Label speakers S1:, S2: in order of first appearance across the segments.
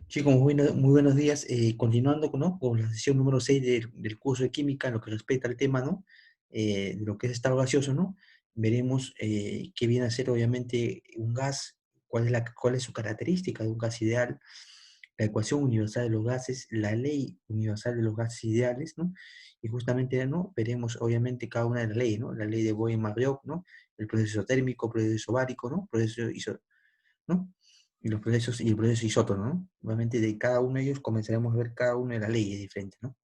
S1: Chicos, muy buenos días. Continuando ¿no? con la sesión número 6 del curso de química en lo que respecta al tema, ¿no? De lo que es estado gaseoso, ¿no? Veremos qué viene a ser obviamente un gas, cuál es su característica de un gas ideal, la ecuación universal de los gases, la ley universal de los gases ideales, ¿no? Y justamente, ¿no? Veremos obviamente cada una de las leyes, ¿no? La ley de Boyle-Mariotte, ¿no? El proceso térmico, proceso isobárico, ¿no? ¿No? Y el proceso isótono, ¿no? Obviamente de cada uno de ellos comenzaremos a ver cada una de las leyes diferentes, ¿no?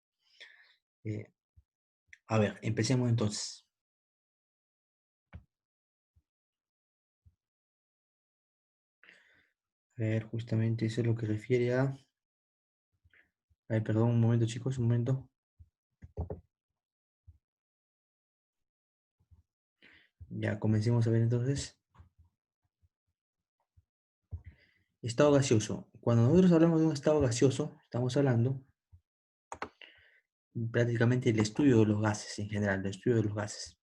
S1: Eh, a ver, empecemos entonces. A ver, justamente eso es lo que refiere a... Ay, perdón, un momento chicos, un momento. Ya, comencemos a ver entonces. Estado gaseoso. Cuando nosotros hablamos de un estado gaseoso, estamos hablando prácticamente del estudio de los gases en general, del estudio de los gases.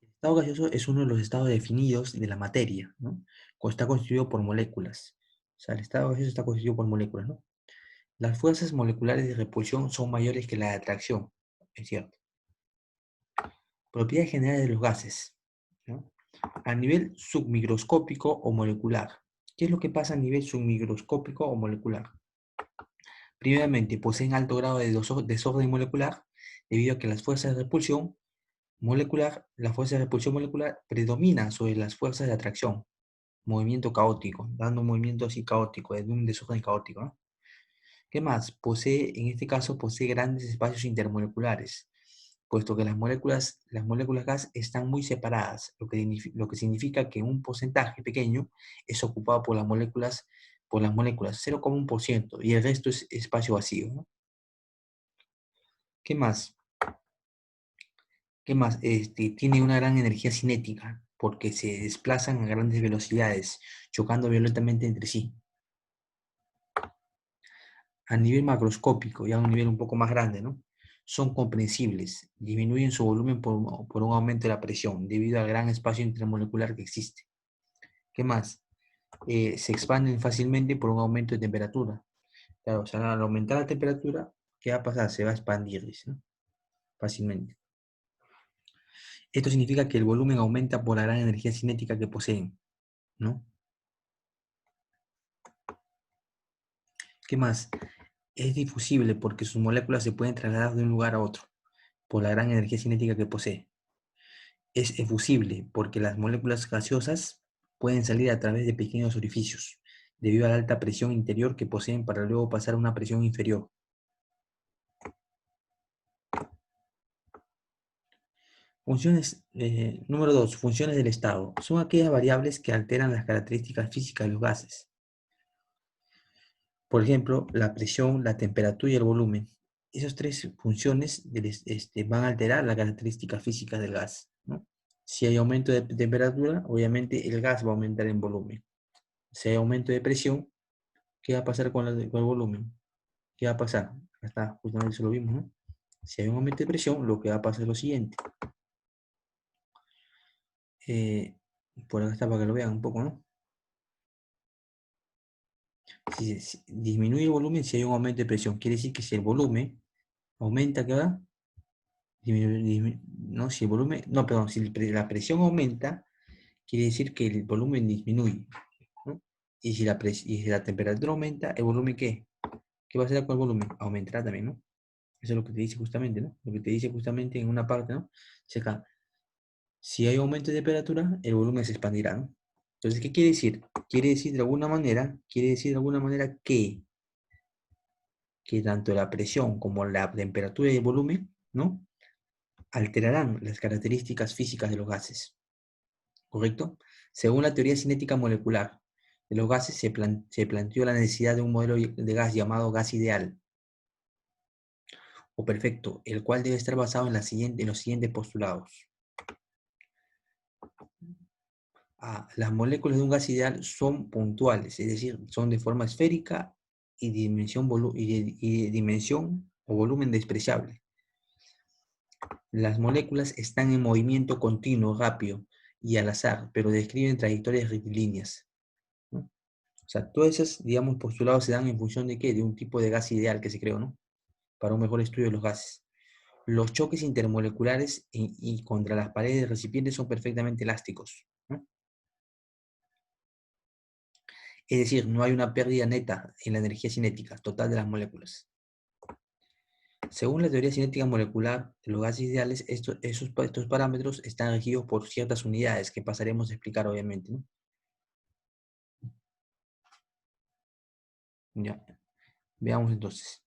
S1: El estado gaseoso es uno de los estados definidos de la materia, ¿no? Está constituido por moléculas. O sea, el estado gaseoso está constituido por moléculas, ¿no? Las fuerzas moleculares de repulsión son mayores que la de atracción, es cierto. Propiedades generales de los gases, ¿no? A nivel submicroscópico o molecular. ¿Qué es lo que pasa a nivel submicroscópico o molecular? Primeramente, poseen alto grado de desorden molecular debido a que las fuerzas de repulsión molecular predominan sobre las fuerzas de atracción, movimiento caótico, dando un movimiento así caótico, de un desorden caótico, ¿no? ¿Qué más? En este caso, posee grandes espacios intermoleculares, puesto que las moléculas gas están muy separadas, lo que significa que un porcentaje pequeño es ocupado por las moléculas 0,1%, y el resto es espacio vacío, ¿no? ¿Qué más? ¿Qué más? Tiene una gran energía cinética, porque se desplazan a grandes velocidades, chocando violentamente entre sí. A nivel macroscópico, ya a un nivel un poco más grande, ¿no? Son comprensibles, disminuyen su volumen por un aumento de la presión, debido al gran espacio intermolecular que existe. ¿Qué más? Se expanden fácilmente por un aumento de temperatura. Claro, o sea, al aumentar la temperatura, ¿qué va a pasar? Se va a expandir, dice, ¿no? Fácilmente. Esto significa que el volumen aumenta por la gran energía cinética que poseen, ¿no? ¿Qué más? Es difusible porque sus moléculas se pueden trasladar de un lugar a otro por la gran energía cinética que posee. Es efusible porque las moléculas gaseosas pueden salir a través de pequeños orificios debido a la alta presión interior que poseen para luego pasar a una presión inferior. Número 2. Funciones del estado. Son aquellas variables que alteran las características físicas de los gases. Por ejemplo, la presión, la temperatura y el volumen. Esas tres funciones van a alterar la característica física del gas, ¿no? Si hay aumento de temperatura, obviamente el gas va a aumentar en volumen. Si hay aumento de presión, ¿qué va a pasar con el volumen? ¿Qué va a pasar? Acá está, justamente eso lo vimos, ¿no? Si hay un aumento de presión, lo que va a pasar es lo siguiente. Eh, por acá está para que lo vean un poco, ¿no? Si disminuye el volumen, si hay un aumento de presión, quiere decir que si el volumen aumenta, ¿qué va? No, si el volumen, no, perdón, si la presión aumenta, quiere decir que el volumen disminuye, ¿no? Y si la temperatura aumenta, ¿el volumen qué? ¿Qué va a hacer con el volumen? Aumentará también, ¿no? Eso es lo que te dice justamente, ¿no? Lo que te dice justamente en una parte, ¿no? Checa, si hay aumento de temperatura, el volumen se expandirá, ¿no? Entonces, ¿qué quiere decir? Quiere decir de alguna manera que tanto la presión como la temperatura y el volumen, ¿no? Alterarán las características físicas de los gases, ¿correcto? Según la teoría cinética molecular de los gases, se planteó la necesidad de un modelo de gas llamado gas ideal o perfecto, el cual debe estar basado en los siguientes postulados. Las moléculas de un gas ideal son puntuales, es decir, son de forma esférica y dimensión o volumen despreciable. Las moléculas están en movimiento continuo, rápido y al azar, pero describen trayectorias rectilíneas, ¿no? O sea, todos esos, digamos, postulados se dan en función de qué? De un tipo de gas ideal que se creó, ¿no? Para un mejor estudio de los gases. Los choques intermoleculares y contra las paredes del recipiente son perfectamente elásticos, ¿no? Es decir, no hay una pérdida neta en la energía cinética total de las moléculas. Según la teoría cinética molecular de los gases ideales, estos parámetros están regidos por ciertas unidades que pasaremos a explicar, obviamente, ¿no? Ya, veamos entonces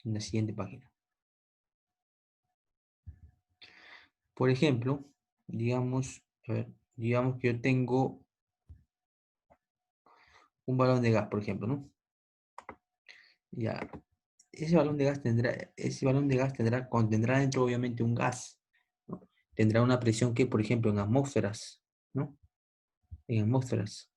S1: en la siguiente página. Por ejemplo, digamos, a ver, digamos que yo tengo un balón de gas, por ejemplo, ¿no? Ya, contendrá dentro, obviamente, un gas, ¿no? Tendrá una presión que, por ejemplo, en atmósferas, ¿no? En atmósferas.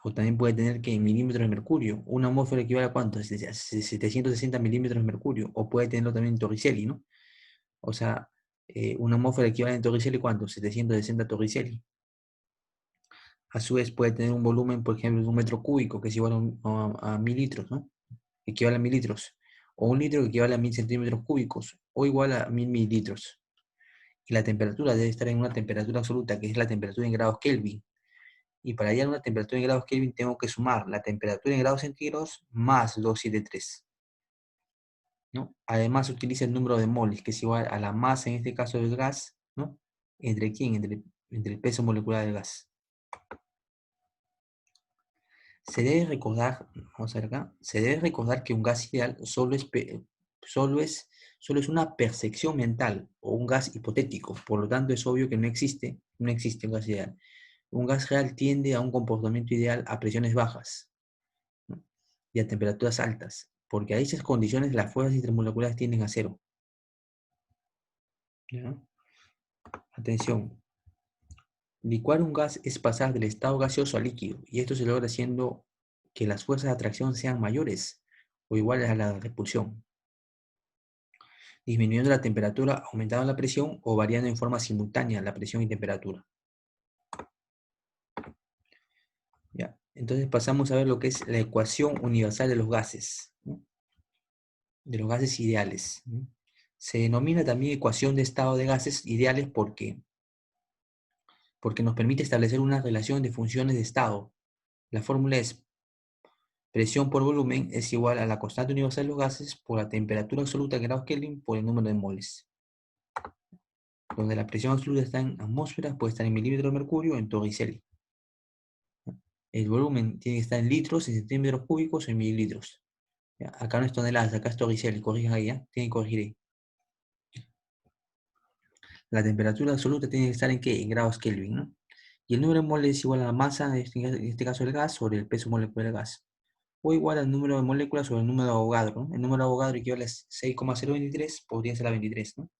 S1: O también puede tener que en milímetros de mercurio. Una atmósfera equivale a cuánto? 760 milímetros de mercurio. O puede tenerlo también en Torricelli, ¿no? O sea, una atmósfera equivale en Torricelli, ¿cuánto? 760 Torricelli. A su vez puede tener un volumen, por ejemplo, de un metro cúbico, que es igual a 1000 litros, ¿no? Equivale a 1000 litros. O un litro que equivale a 1000 centímetros cúbicos, o igual a 1000 mililitros. Y la temperatura debe estar en una temperatura absoluta, que es la temperatura en grados Kelvin. Y para hallar una temperatura en grados Kelvin tengo que sumar la temperatura en grados centígrados más 273, ¿no? Además utiliza el número de moles, que es igual a la masa, en este caso del gas, ¿no? ¿Entre quién? Entre el peso molecular del gas. Se debe recordar, vamos a ver acá, se debe recordar que un gas ideal solo es, solo es una percepción mental o un gas hipotético. Por lo tanto, es obvio que no existe un gas ideal. Un gas real tiende a un comportamiento ideal a presiones bajas, ¿no? Y a temperaturas altas, porque a esas condiciones las fuerzas intermoleculares tienden a cero. ¿Ya? Atención, licuar un gas es pasar del estado gaseoso a líquido, y esto se logra haciendo que las fuerzas de atracción sean mayores o iguales a la repulsión, disminuyendo la temperatura, aumentando la presión o variando en forma simultánea la presión y temperatura. ¿Ya? Entonces pasamos a ver lo que es la ecuación universal de los gases, ¿no? De los gases ideales, ¿no? Se denomina también ecuación de estado de gases ideales porque nos permite establecer una relación de funciones de estado. La fórmula es presión por volumen es igual a la constante universal de los gases por la temperatura absoluta en grados Kelvin por el número de moles. Donde la presión absoluta está en atmósferas, puede estar en milímetros de mercurio o en Torricelli. El volumen tiene que estar en litros, en centímetros cúbicos o en mililitros. ¿Ya? Acá no es toneladas, acá es Torricelli, corrijan ahí, ¿ya? Tienen que corregir ahí. La temperatura absoluta tiene que estar en ¿qué? En grados Kelvin, ¿no? Y el número de moles es igual a la masa, en este caso del gas, sobre el peso molecular del gas. O igual al número de moléculas sobre el número de Avogadro, ¿no? El número de Avogadro equivale a 6,023, podría ser la 23, ¿no?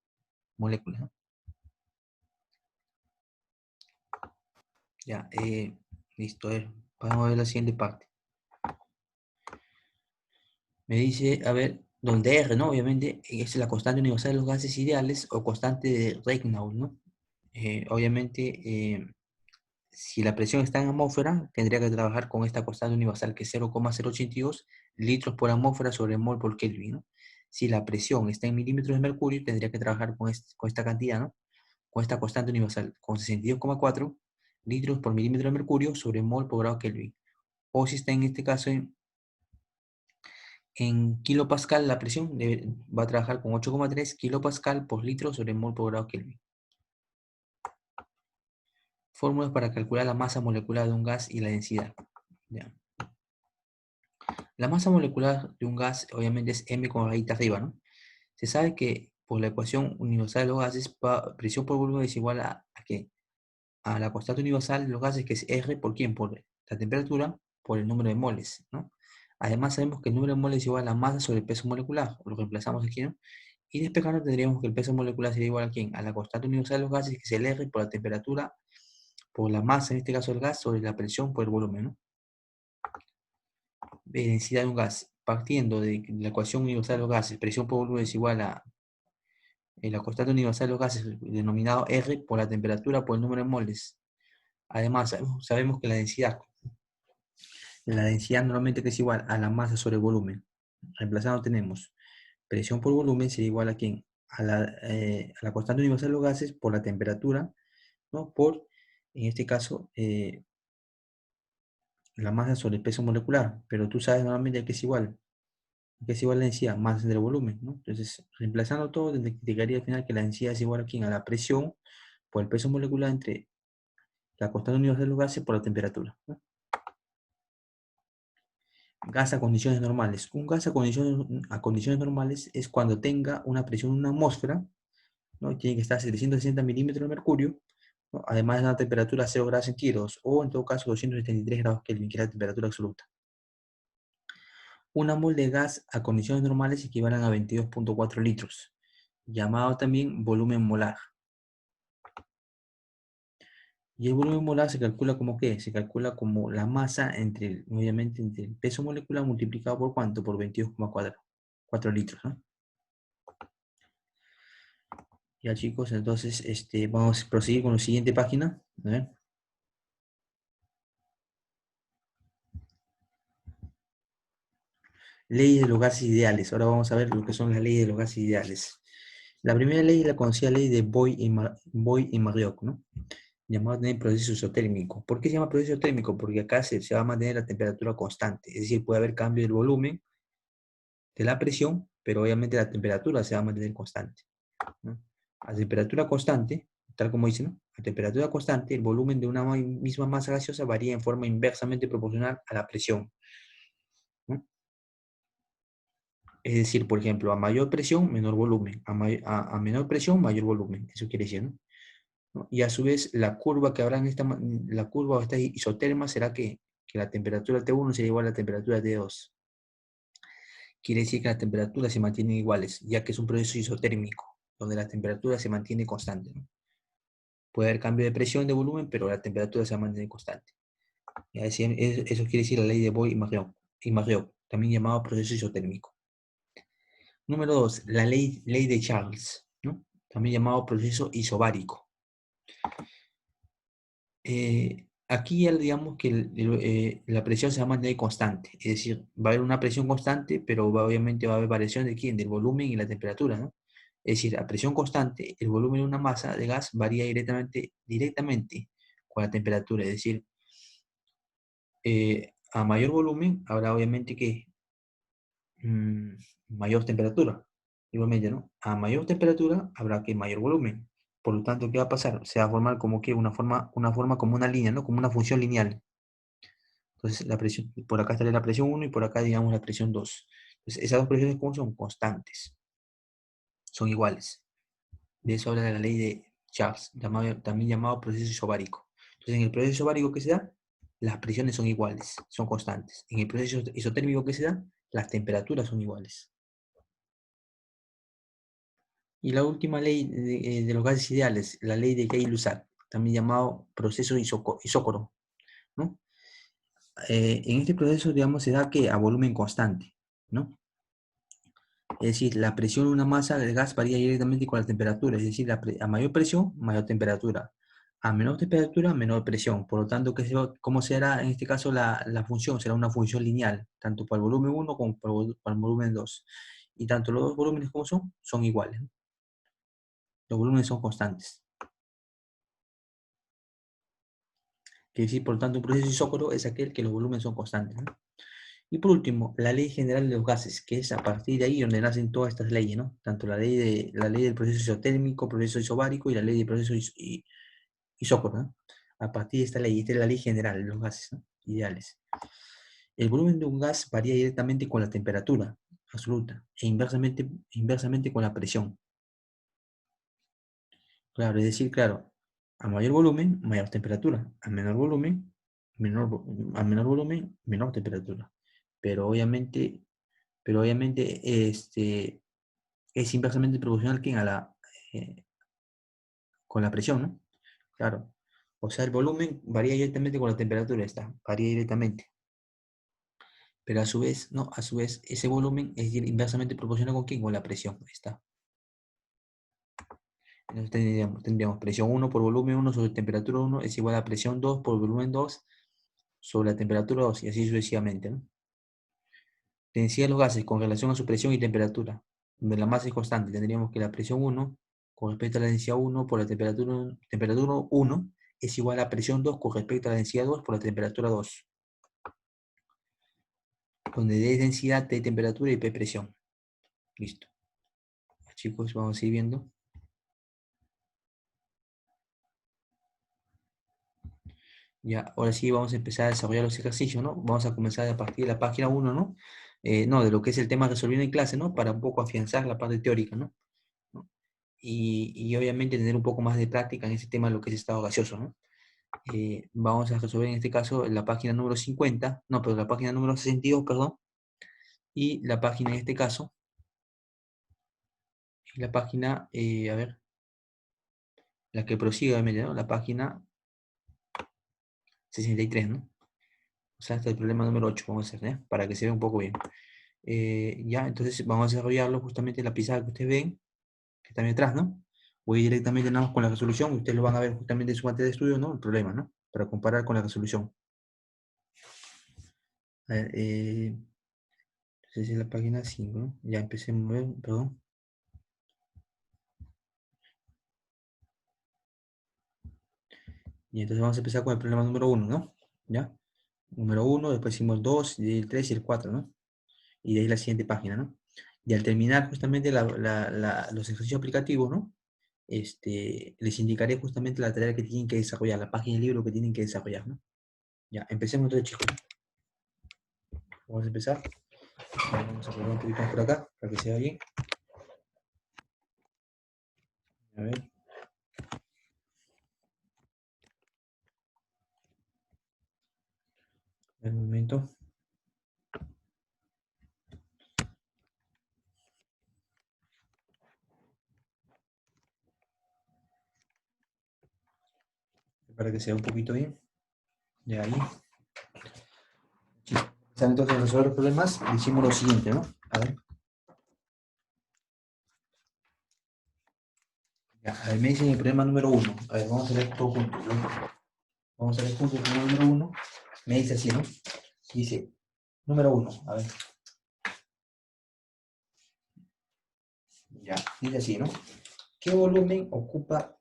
S1: Moléculas, ¿no? Ya, listo, a ver, vamos a ver la siguiente parte. Me dice, a ver, donde R, ¿no? Obviamente es la constante universal de los gases ideales o constante de Reynolds, ¿no? Obviamente, si la presión está en atmósfera, tendría que trabajar con esta constante universal que es 0,082 litros por atmósfera sobre mol por Kelvin, ¿no? Si la presión está en milímetros de mercurio, tendría que trabajar con esta cantidad, ¿no? Con esta constante universal, con 62,4 litros por milímetro de mercurio sobre mol por grado Kelvin. O si está en este caso en kilopascal, la presión va a trabajar con 8,3 kilopascal por litro sobre mol por grado Kelvin. Fórmulas para calcular la masa molecular de un gas y la densidad. Ya. La masa molecular de un gas obviamente es m con rayita arriba, ¿no? Se sabe que por la ecuación universal de los gases, presión por volumen es igual ¿a qué? A la constante universal de los gases, que es R por quién, por la temperatura, por el número de moles, ¿no? Además sabemos que el número de moles es igual a la masa sobre el peso molecular, lo reemplazamos aquí, ¿no? Y despejando tendríamos que el peso molecular sería igual a quién, a la constante universal de los gases, que es el R por la temperatura, por la masa, en este caso del gas, sobre la presión por el volumen, ¿no? De densidad de un gas, partiendo de la ecuación universal de los gases, presión por volumen es igual a la constante universal de los gases, denominado R por la temperatura por el número de moles. Además, sabemos que la densidad La densidad normalmente que es igual a la masa sobre el volumen. Reemplazando tenemos presión por volumen sería igual a quién? A la constante universal de los gases por la temperatura, ¿no? Por, en este caso, la masa sobre el peso molecular. Pero tú sabes normalmente que es igual la densidad, masa entre el volumen, ¿no? Entonces, reemplazando todo, te indicaría al final que la densidad es igual a quién? A la presión por el peso molecular entre la constante universal de los gases por la temperatura, ¿no? Gas a condiciones normales. Un gas a condiciones normales es cuando tenga una presión en una atmósfera, ¿no? Tiene que estar a 760 milímetros de mercurio, ¿no? Además de una temperatura 0 grados centígrados, o en todo caso 273 grados Kelvin, que es la temperatura absoluta. Una mol de gas a condiciones normales equivalen a 22,4 litros, llamado también volumen molar. Y el volumen molar se calcula como ¿qué? Se calcula como la masa obviamente, entre el peso molecular multiplicado por ¿cuánto? Por 22,4 litros, ¿no? Ya chicos, entonces vamos a proseguir con la siguiente página. A ver. Leyes de los gases ideales. Ahora vamos a ver lo que son las leyes de los gases ideales. La primera ley es la conocida ley de Boyd y Marioc, ¿no? Llamado también proceso isotérmico. ¿Por qué se llama proceso isotérmico? Porque acá se va a mantener la temperatura constante. Es decir, puede haber cambio del volumen, de la presión, pero obviamente la temperatura se va a mantener constante, ¿no? A temperatura constante, tal como dice, ¿no? A temperatura constante, el volumen de una misma masa gaseosa varía en forma inversamente proporcional a la presión, ¿no? Es decir, por ejemplo, a mayor presión, menor volumen. A menor presión, mayor volumen. Eso quiere decir, ¿no? ¿No? Y a su vez, la curva que habrá la curva o esta isoterma será que la temperatura T1 será igual a la temperatura T2. Quiere decir que las temperaturas se mantienen iguales, ya que es un proceso isotérmico, donde la temperatura se mantiene constante, ¿no? Puede haber cambio de presión, de volumen, pero la temperatura se va a mantener constante. Eso quiere decir la ley de Boyd y Marioc, también llamado proceso isotérmico. Número 2, la ley de Charles, ¿no? También llamado proceso isobárico. Aquí ya digamos que la presión se va a mantener constante, es decir, va a haber una presión constante, pero obviamente va a haber variación de quién, del volumen y la temperatura, ¿no? Es decir, a presión constante, el volumen de una masa de gas varía directamente con la temperatura, es decir, a mayor volumen habrá obviamente que mm, mayor temperatura, igualmente, ¿no? A mayor temperatura habrá que mayor volumen. Por lo tanto, ¿qué va a pasar? Se va a formar como que una forma como una línea, ¿no? Como una función lineal. Entonces, la presión, por acá estaría la presión 1 y por acá, digamos, la presión 2. Entonces, esas dos presiones, ¿cómo son? Constantes, son iguales. De eso habla la ley de Charles, también llamado proceso isobárico. Entonces, en el proceso isobárico que se da, las presiones son iguales, son constantes. En el proceso isotérmico que se da, las temperaturas son iguales. Y la última ley de los gases ideales, la ley de Gay-Lussac, también llamado proceso isócoro, ¿no? En este proceso, digamos, se da que a volumen constante, ¿no? Es decir, la presión de una masa de gas varía directamente con la temperatura, es decir, a mayor presión, mayor temperatura. A menor temperatura, menor presión. Por lo tanto, ¿cómo será en este caso la función? Será una función lineal, tanto para el volumen 1 como para el volumen 2. Y tanto los dos volúmenes como son iguales, ¿no? Los volúmenes son constantes. Quiere decir, por lo tanto, un proceso isócoro es aquel que los volúmenes son constantes, ¿no? Y por último, la ley general de los gases, que es a partir de ahí donde nacen todas estas leyes, ¿no? Tanto la ley del proceso isotérmico, proceso isobárico y la ley del proceso isócoro, ¿no? A partir de esta es la ley general de los gases, ¿no? Ideales. El volumen de un gas varía directamente con la temperatura absoluta e inversamente con la presión. Claro, es decir, claro, a mayor volumen, mayor temperatura. A menor volumen, menor temperatura. Pero obviamente, es inversamente proporcional eh, con la presión, ¿no? Claro. O sea, el volumen varía directamente con la temperatura, varía directamente. Pero a su vez, no, a su vez, ese volumen es inversamente proporcional con quién, con la presión, está. Entonces tendríamos presión 1 por volumen 1 sobre temperatura 1 es igual a presión 2 por volumen 2 sobre la temperatura 2 y así sucesivamente, ¿no? Densidad de los gases con relación a su presión y temperatura, donde la masa es constante. Tendríamos que la presión 1 con respecto a la densidad 1 por la temperatura 1 es igual a presión 2 con respecto a la densidad 2 por la temperatura 2, donde D es densidad, T temperatura y P presión. Listo. Chicos, vamos a ir viendo. Ya, ahora sí vamos a empezar a desarrollar los ejercicios, ¿no? Vamos a comenzar a partir de la página 1, ¿no? No, de lo que es el tema resolvido en clase, ¿no? Para un poco afianzar la parte teórica, ¿no? ¿No? Y obviamente tener un poco más de práctica en ese tema de lo que es estado gaseoso, ¿no? Vamos a resolver en este caso la página número 50, no, pero la página número 62, perdón, y la página en este caso, es la página, a ver, la que prosigue, obviamente, ¿no? La página 63, ¿no? O sea, hasta el problema número 8, vamos a hacer, ¿eh? Para que se vea un poco bien. Ya, entonces vamos a desarrollarlo justamente en la pizarra que ustedes ven, que está ahí atrás, ¿no? Voy directamente nada más con la resolución, ustedes lo van a ver justamente en su materia de estudio, ¿no? El problema, ¿no? Para comparar con la resolución. A ver, entonces es la página 5, ¿no? Ya empecemos a ver, perdón. Y entonces vamos a empezar con el problema número 1, ¿no? ¿Ya? Número 1, después hicimos el 2, el 3 y el 4, ¿no? Y de ahí la siguiente página, ¿no? Y al terminar justamente los ejercicios aplicativos, ¿no? Les indicaré justamente la tarea que tienen que desarrollar, la página del libro que tienen que desarrollar, ¿no? Ya, empecemos entonces, chicos. Vamos a empezar. Vamos a poner un poquito más por acá, para que se vea bien. A ver. Un momento. Para que se vea un poquito bien. De ahí. Chicos, entonces a resolver los problemas, hicimos lo siguiente, ¿no? A ver. Ya, a ver, me dicen el problema número 1. A ver, vamos a ver todo juntos, ¿no? Vamos a ver juntos el problema número 1. Me dice así, ¿no? Dice, número 1, a ver. Ya, dice así, ¿no? ¿Qué volumen ocupa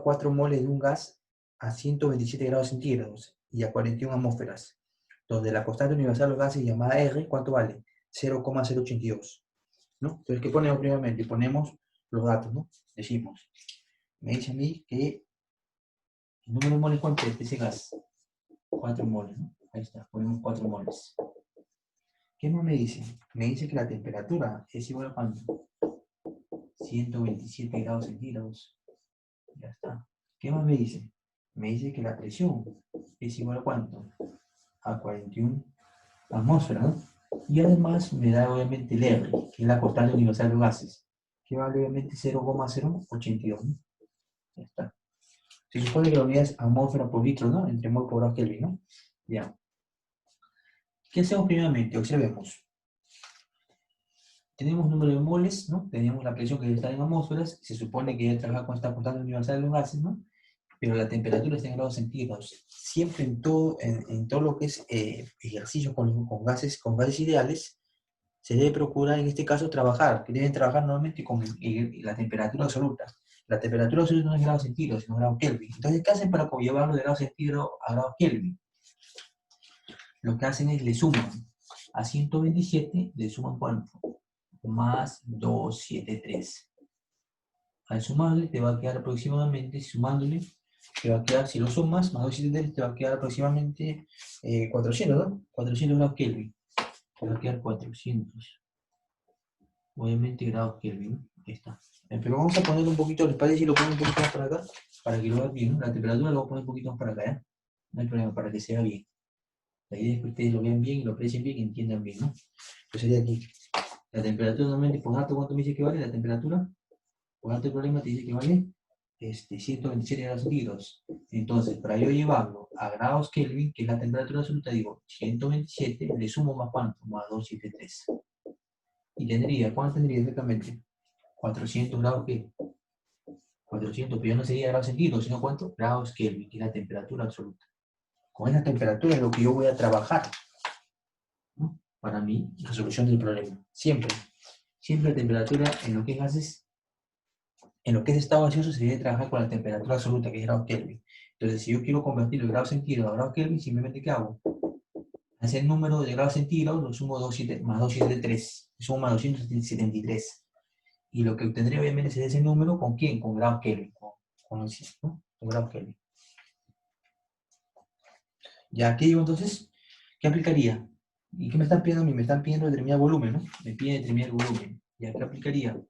S1: 4 moles de un gas a 127 grados centígrados y a 41 atmósferas? Donde la constante universal de los gases llamada R, ¿cuánto vale? 0,082. ¿No? Entonces, ¿qué ponemos primeramente? Ponemos los datos, ¿no? Decimos, me dice a mí que el número de moles, ¿cuánto es de ese gas? 4 moles, ¿no? Ahí está, ponemos 4 moles. ¿Qué más me dice? Me dice que la temperatura es igual a ¿cuánto? 127 grados centígrados. Ya está. ¿Qué más me dice? Me dice que la presión es igual a ¿cuánto? A 41 atmósferas, ¿no? Y además me da obviamente el R, que es la constante universal de los gases, que vale obviamente 0,082, ¿no? Ya está. Se supone que la unidad es atmósfera por litro, ¿no? Entre mol por grado Kelvin, ¿no? Ya. ¿Qué hacemos primeramente? Observemos. Tenemos número de moles, ¿no? Tenemos la presión que está en atmósferas, se supone que ya trabaja con esta constante universal de los gases, ¿no? Pero la temperatura está en grados centígrados. Siempre en todo lo que es ejercicio con gases ideales, se debe procurar en este caso trabajar, que deben trabajar normalmente con la temperatura absoluta. La temperatura absoluta no es grados centígrados, sino grados Kelvin. Entonces, ¿qué hacen para llevarlo de grados centígrados a grados Kelvin? Lo que hacen es le suman a 127, le suman ¿cuánto? Más 273. Al sumarle te va a quedar aproximadamente, sumándole, te va a quedar, si lo sumas, más 273, te va a quedar aproximadamente 400, ¿no? 400 grados Kelvin. Te va a quedar 400. Obviamente grados Kelvin, ¿no? Ahí está. Pero vamos a poner un poquito, ¿les parece si lo pongo un poquito más para acá? Para que lo vean bien, ¿no? La temperatura lo voy a poner un poquito más para acá, ¿eh? No hay problema, para que se vea bien. La idea es que ustedes lo vean bien y lo aprecien bien y entiendan bien, ¿no? Entonces sería aquí. La temperatura normalmente, por dato, ¿cuánto me dice que vale la temperatura? Por dato el problema te dice que vale 127 grados centígrados. Entonces, para yo llevarlo a grados Kelvin, que es la temperatura absoluta, digo 127, le sumo más cuánto, más 273. Y tendría, ¿cuánto tendría exactamente? 400 grados Kelvin. 400, pero ya no sería grados centígrados, sino ¿cuánto? Grados Kelvin, que es la temperatura absoluta. Con esa temperatura es lo que yo voy a trabajar, ¿no? Para mi resolución del problema. Siempre. Siempre la temperatura en lo que es gases, en lo que es estado gaseoso, se debe trabajar con la temperatura absoluta, que es grado Kelvin. Entonces, si yo quiero convertir el grado centígrado a grado Kelvin, simplemente ¿qué hago? Hacer el número de grados centígrados, lo sumo 27, más 273, lo sumo más 273. Y lo que obtendré obviamente es ese número, ¿con quién? Con grado Kelvin, ¿no? Con grado Kelvin. Ya, ¿qué digo entonces? ¿Qué aplicaría? ¿Y qué me están pidiendo a mí? Me están pidiendo determinado volumen, ¿no? Me piden determinado volumen. ¿Ya qué aplicaría?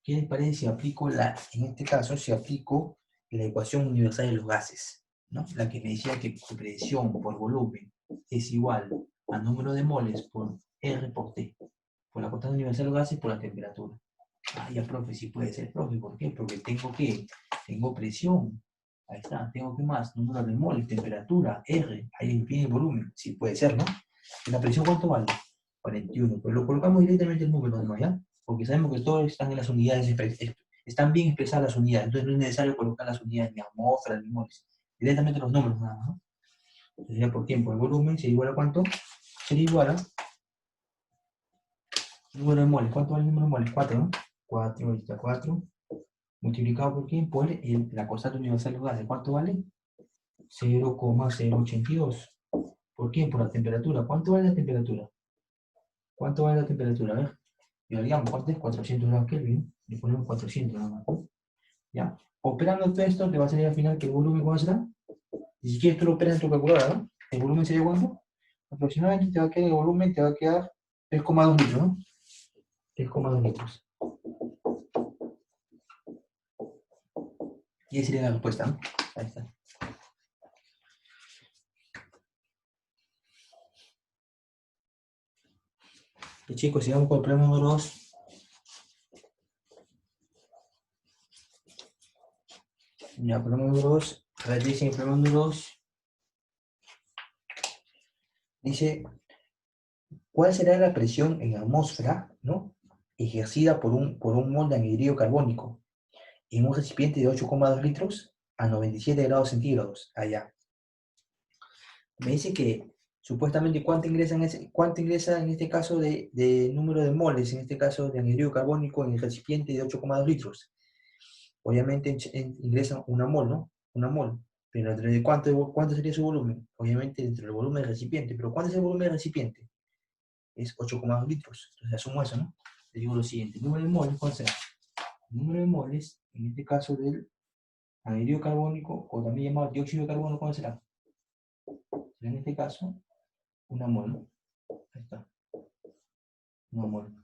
S1: ¿Qué les parece si aplico en este caso, si aplico la ecuación universal de los gases, ¿no? La que me decía que presión por volumen es igual a número de moles por R por T, por la constante universal de los gases por la temperatura. Ah, ya, profe, sí puede ser, profe. ¿Por qué? Porque tengo presión. Ahí está, tengo que más, número de moles, temperatura, R, ahí viene el volumen. Sí puede ser, ¿no? ¿Y la presión cuánto vale? 41. Pues lo colocamos directamente el número, ¿no? ¿Ya? Porque sabemos que todos están en las unidades, están bien expresadas las unidades, entonces no es necesario colocar las unidades ni atmósferas ni moles, directamente los números nada más, ¿no? Entonces ya por tiempo, el volumen sería igual a ¿cuánto? Sería igual a número de moles. ¿Cuánto vale el número de moles? 4, ¿no? 4, ahí está 4, multiplicado por quién, por la constante universal de los gases. ¿Cuánto vale? 0,082. ¿Por quién? Por la temperatura. ¿Cuánto vale la temperatura? ¿Cuánto vale la temperatura? A ver. Y digamos, ¿cuánto es? 400 grados Kelvin. Le ponemos 400 nada más. ¿Ya? Operando todo esto, te va a salir al final que el volumen, ¿cuánto será? Y si quieres, tú lo operas en tu calculadora, ¿no? ¿El volumen sería cuánto? Aproximadamente te va a quedar el volumen, te va a quedar 3,2 litros, ¿no? 3,2 litros. Y esa sería la respuesta, ¿no? Ahí está. Y chicos, sigamos con el problema número 2. Ya, problema número 2. A ver, dice el problema número 2. Dice, ¿cuál será la presión en atmósfera, ¿no? Ejercida por un mol de anhidrido carbónico en un recipiente de 8,2 litros a 97 grados centígrados? Allá. Me dice que supuestamente cuánto ingresa en este caso de número de moles, en este caso de anhidrido carbónico en el recipiente de 8,2 litros. Obviamente ingresa una mol, ¿no? Una mol. Pero entre ¿cuánto sería su volumen? Obviamente dentro del volumen del recipiente. ¿Pero cuánto es el volumen del recipiente? Es 8,2 litros. Entonces asumo eso, ¿no? Le digo lo siguiente. El número de moles, ¿cuál será? El número de moles, en este caso del anhidrido carbónico, o también llamado dióxido de carbono, ¿cuál será? En este caso, una mol, ¿no? Ahí está. Una mol.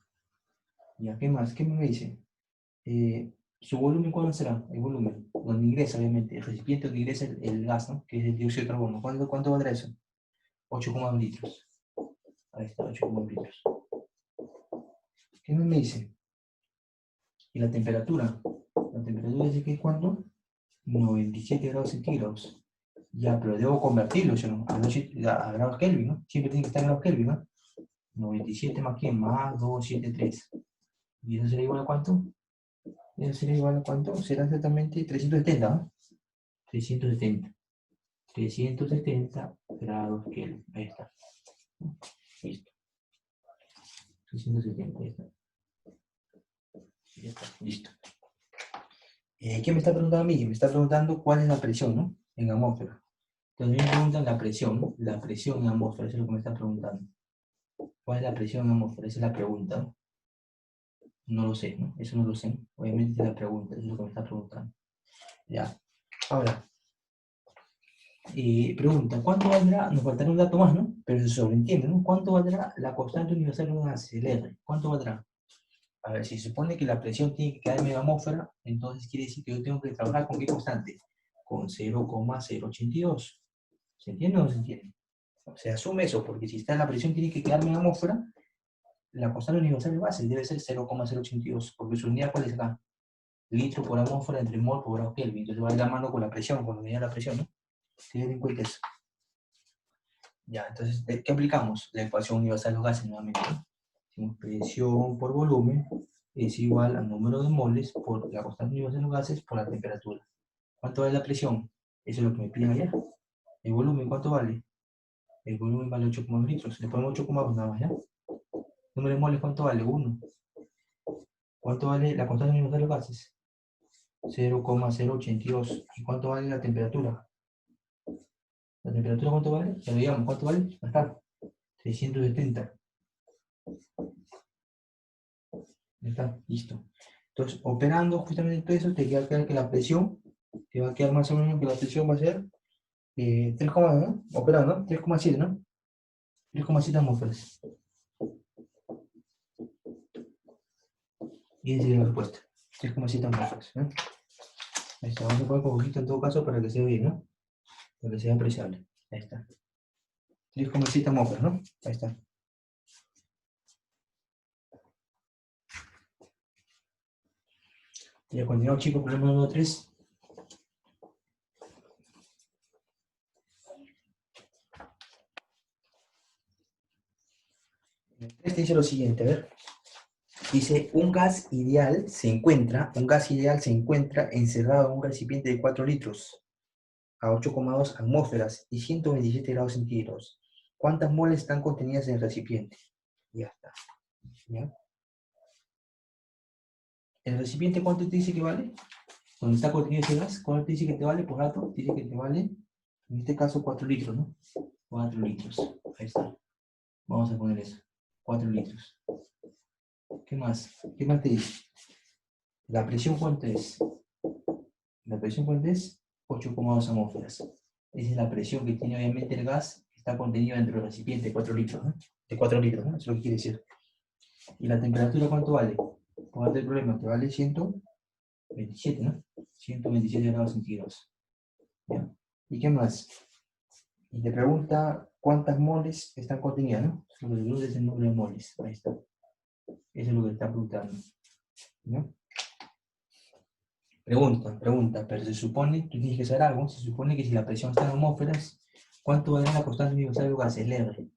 S1: ¿Ya qué más? ¿Qué me dice? ¿Su volumen cuál será? El volumen. Donde ingresa, obviamente. El recipiente donde ingresa el gas, ¿no? Que es el dióxido de carbono. ¿Cuánto valdrá eso? 8,2 litros. Ahí está, 8,2 litros. ¿Qué me dice? ¿Y la temperatura? La temperatura dice que es ¿cuánto? 97 grados centígrados. Ya, pero debo convertirlo, ¿no? A grados Kelvin, ¿no? Siempre tiene que estar en grados Kelvin, ¿no? 97 más quién? Más 273. ¿Y eso sería igual a cuánto? Eso sería igual a cuánto? Será exactamente 370, ¿no? 370. 370 grados Kelvin. Ahí está. Listo. 370, ahí está. Ya está, listo. ¿Qué me está preguntando a mí? Me está preguntando cuál es la presión, ¿no? En atmósfera. Entonces me preguntan la presión, ¿no? La presión en atmósfera, eso es lo que me está preguntando. ¿Cuál es la presión en atmósfera? Esa es la pregunta, ¿no? No lo sé, ¿no? Eso no lo sé. Obviamente es la pregunta, eso es lo que me está preguntando. Ya. Ahora, pregunta, ¿cuánto valdrá? Nos faltará un dato más, ¿no? Pero se sobreentiende, ¿no? ¿Cuánto valdrá la constante universal de un gas, el R? ¿Cuánto valdrá? A ver, si se supone que la presión tiene que quedar en atmósfera, entonces quiere decir que yo tengo que trabajar con qué constante? Con 0,082. ¿Se entiende o no se entiende? Se asume eso, porque si está en la presión tiene que quedarme en atmósfera, la constante universal de base debe ser 0,082, porque su unidad cuál es acá, litro por atmósfera entre mol por grado Kelvin, entonces va de la mano con la presión, con la unidad de la presión, ¿no? Tener en cuenta eso. Ya, entonces, ¿qué aplicamos? La ecuación universal de los gases nuevamente, ¿no? Presión por volumen es igual al número de moles por la constante universal de los gases por la temperatura. ¿Cuánto es la presión? Eso es lo que me piden allá. ¿El volumen cuánto vale? El volumen vale 8,2 litros. Le ponemos 8,2 nada más, ¿ya? Número de moles, ¿cuánto vale? 1. ¿Cuánto vale la constante universal de los gases? 0,082. ¿Y cuánto vale la temperatura? ¿La temperatura cuánto vale? Ya lo digamos, ¿cuánto vale? Ahí está. 670. Ya está, listo. Entonces, operando justamente todo eso, te va a quedar que la presión, te va a quedar más o menos que la presión va a ser 3, ¿no? Operando, ¿no? 3,7, ¿no? 3,7 atmósferas. Y esa es la respuesta. 3,7 atmósferas, ¿no? Ahí está, vamos a poner con poquito en todo caso para que se vea bien, ¿no? Para que sea apreciable. Ahí está. 3,7 atmósferas, ¿no? Ahí está. Ya continuamos, chicos, problema número 3. Este dice lo siguiente, a ver. Dice, un gas ideal se encuentra encerrado en un recipiente de 4 litros a 8,2 atmósferas y 127 grados centígrados. ¿Cuántas moles están contenidas en el recipiente? Ya está. ¿Ya? ¿El recipiente cuánto te dice que vale? Donde está contenido ese gas, ¿cuánto te dice que te vale? Por rato, dice que te vale, en este caso, 4 litros, ¿no? 4 litros. Ahí está. Vamos a poner eso. 4 litros. ¿Qué más? ¿Qué más te dice? ¿La presión cuánto es? La presión cuánto es 8,2 atmósferas. Esa es la presión que tiene obviamente el gas que está contenido dentro del recipiente de 4 litros, ¿no? De 4 litros, ¿no? Eso es lo que quiere decir. ¿Y la temperatura cuánto vale? Póngate el problema, que vale 127, ¿no? 127 grados centígrados. ¿Ya? ¿Y qué más? Y te pregunta cuántas moles están contenidas, ¿no? Lo que te pregunta es el número de moles. Ahí está. Eso es lo que te está preguntando. ¿No? Pregunta, pero se supone, tú tienes que saber algo, se supone que si la presión está en atmósferas, ¿cuánto valdrá la constante universal de los gases? El R,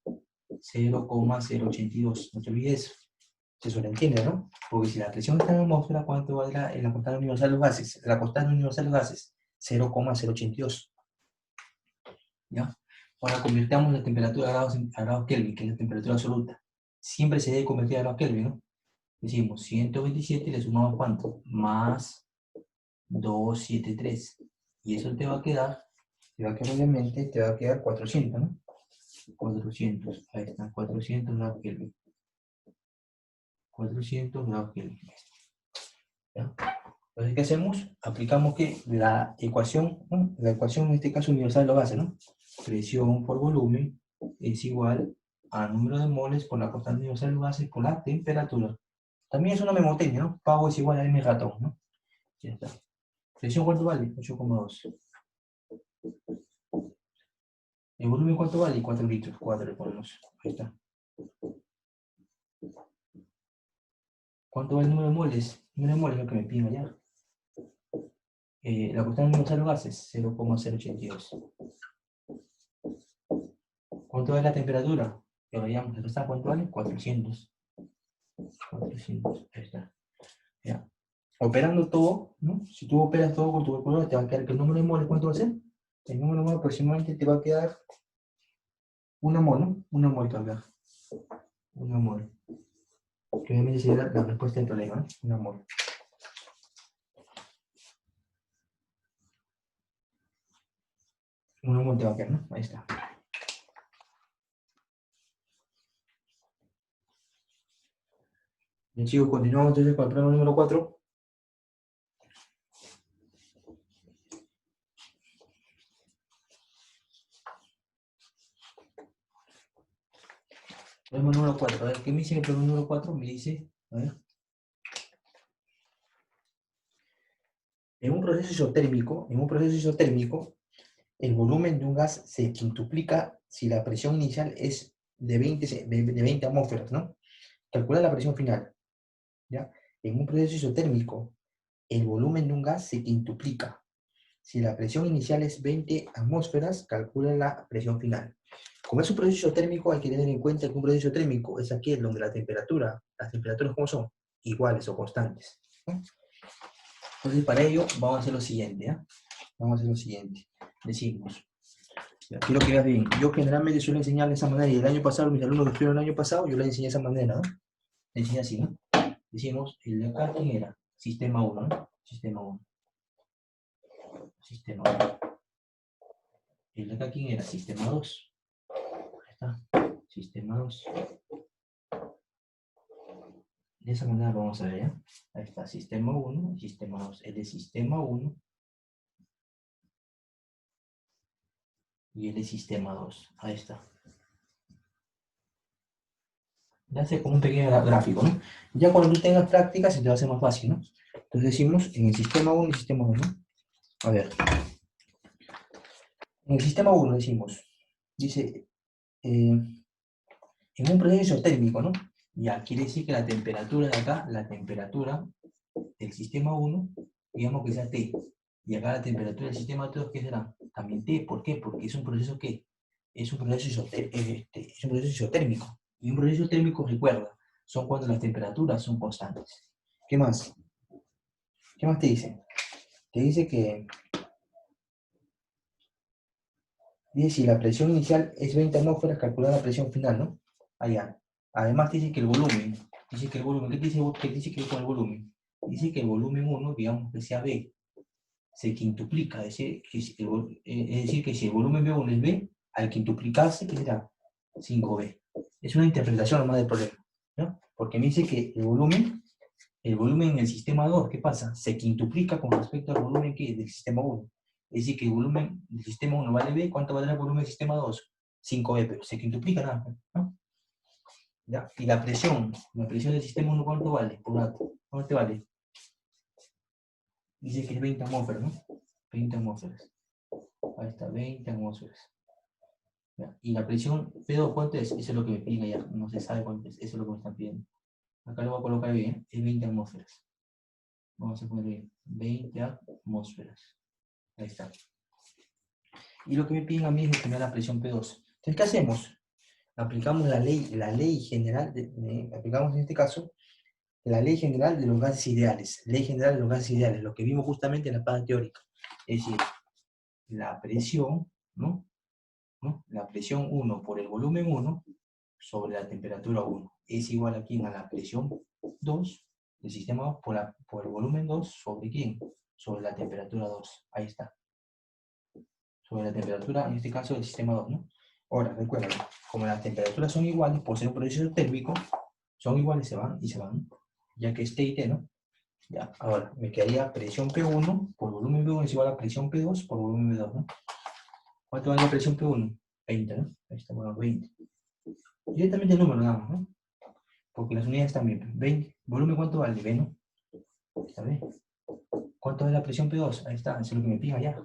S1: 0,082, no te olvides eso. Se sobreentiende, ¿no? Porque si la presión está en atmósfera, ¿cuánto valdrá la constante universal de los gases? La constante universal de los gases, 0,082. ¿Ya? Ahora convirtamos la temperatura a grados Kelvin, que es la temperatura absoluta. Siempre se debe convertir a grados Kelvin, ¿no? Decimos 127 y le sumamos ¿cuánto? Más 273. Y eso obviamente, te va a quedar 400, ¿no? 400, ahí está, 400 grados Kelvin. 400 grados Kelvin. ¿Ya? Entonces, ¿qué hacemos? Aplicamos que la ecuación, ¿no? La ecuación en este caso universal lo hace, ¿no? Presión por volumen es igual al número de moles por la constante universal lo hace por la temperatura. También es una memotecnia, ¿no? Pau es igual a m ratón, ¿no? Ya está. ¿Presión cuánto vale? 8,2. ¿El volumen cuánto vale? 4 litros. 4 le ponemos. Ahí está. ¿Cuánto vale el número de moles? El número de moles es lo que me piden allá. La constante universal de los gases, 0,082. ¿Cuánto vale la temperatura? Ya lo veíamos, ¿cuánto vale? 400. 400, ahí está. Ya. Operando todo, ¿no? Si tú operas todo con tu calculadora, te va a quedar que el número de moles, ¿cuánto va a ser? El número de moles aproximadamente te va a quedar una mol, ¿no? Una mol te va a quedar. Una mol. Que obviamente sería la respuesta del problema, ¿no? Una mol. Una mol te va a quedar, ¿no? Ahí está. Bien, chicos, continuamos entonces con el problema número 4. Problema número 4. A ver, ¿qué me dice el problema número 4? Me dice, a ver. En un proceso isotérmico, el volumen de un gas se quintuplica si la presión inicial es de 20 atmósferas, ¿no? Calcula la presión final, ¿ya? En un proceso isotérmico, el volumen de un gas se quintuplica. Si la presión inicial es 20 atmósferas, calcula la presión final. Como es un proceso isotérmico, hay que tener en cuenta que un proceso isotérmico es aquel donde las temperaturas, ¿cómo son? Iguales o constantes, ¿no? Entonces, para ello, vamos a hacer lo siguiente, ¿ya? Vamos a hacer lo siguiente. Decimos, Quiero que veas bien. Yo generalmente suelo enseñar de esa manera, y el año pasado, mis alumnos que estuvieron el año pasado, yo les enseñé de esa manera, ¿no? Les enseñé así, ¿no? Decimos, el de acá, ¿quién era? Sistema 1, ¿no? Sistema 1. Sistema 1. El de acá, ¿quién era? Sistema 2. Ahí está. Sistema 2. De esa manera lo vamos a ver, ¿ya? Ahí está, sistema 1 y sistema 2. El de sistema 1 y el de sistema 2. Ahí está. Ya hace como un pequeño gráfico, ¿no? Ya cuando tú tengas práctica se te va a hacer más fácil, ¿no? Entonces decimos en el sistema 1 y sistema 2, ¿no? A ver, en el sistema 1 decimos, dice, en un proceso isotérmico, ¿no? Ya quiere decir que la temperatura de acá, la temperatura del sistema 1, digamos que sea T. Y acá la temperatura del sistema 2, ¿qué será? También T. ¿Por qué? Porque es un proceso que es un proceso, es un proceso isotérmico. Y un proceso isotérmico, recuerda, son cuando las temperaturas son constantes. ¿Qué más? ¿Qué más te dice? Te dice que si la presión inicial es 20 atmósferas, calcular la presión final, ¿no? Allá. Además dice que el volumen, ¿qué dice que con el volumen? Dice que el volumen 1, digamos que sea B, se quintuplica, es decir, que si el volumen B1 es B, al quintuplicarse, ¿qué será? 5B. Es una interpretación nomás del problema, ¿no? Porque me dice que el volumen en el sistema 2, ¿qué pasa? Se quintuplica con respecto al volumen que del sistema 1. Es decir, que el volumen del sistema 1 vale B, ¿cuánto valdrá el volumen del sistema 2? 5B, pero se quintuplica nada, ¿no? ¿Ya? Y la presión del sistema 1, ¿cuánto vale? Por dato, ¿cuánto te vale? Dice que es 20 atmósferas, ¿no? 20 atmósferas. Ahí está, 20 atmósferas. ¿Ya? Y la presión P2, ¿cuánto es? Eso es lo que me piden allá, no se sabe cuánto es, eso es lo que me están pidiendo. Acá lo voy a colocar bien, es 20 atmósferas. Vamos a poner bien, 20 atmósferas. Ahí está. Y lo que me piden a mí es determinar la presión P2. Entonces, ¿qué hacemos? Aplicamos la ley general, aplicamos en este caso, la ley general de los gases ideales. Ley general de los gases ideales, lo que vimos justamente en la parte teórica. Es decir, la presión, ¿no? La presión 1 por el volumen 1 sobre la temperatura 1 es igual a quién, a la presión 2 del sistema 2 por el volumen 2 sobre quién, sobre la temperatura 2. Ahí está. Sobre la temperatura, en este caso del sistema 2, ¿no? Ahora, recuerda, como las temperaturas son iguales, por ser un proceso térmico, son iguales, se van y se van, ya que es T y T, ¿no? Ya, ahora, me quedaría presión P1 por volumen P1 es igual a presión P2 por volumen P2, ¿no? ¿Cuánto vale la presión P1? 20, ¿no? Ahí está, bueno, 20. Directamente el número nada más, ¿no? Porque las unidades están bien. 20. ¿Volumen cuánto vale? B, ¿no? Está bien. ¿Cuánto es la presión P2? Ahí está, eso es lo que me pide allá.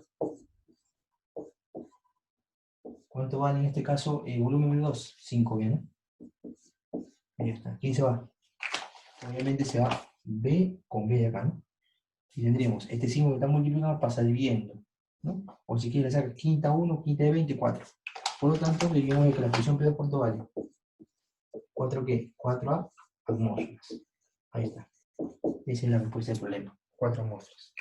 S1: ¿Cuánto vale en este caso el volumen P2? 5, ¿bien? Ahí está. ¿Quién se va? Obviamente se va B con B de acá, ¿no? Y tendríamos este símbolo que está multiplicado pasa dividiendo, ¿no? O si quieres hacer quinta 1, quinta de 24. Por lo tanto, diríamos que la presión P2 ¿cuánto vale? 4 ¿qué? 4 atmósferas. Ahí está. Esa es la respuesta del problema. 4 atmósferas.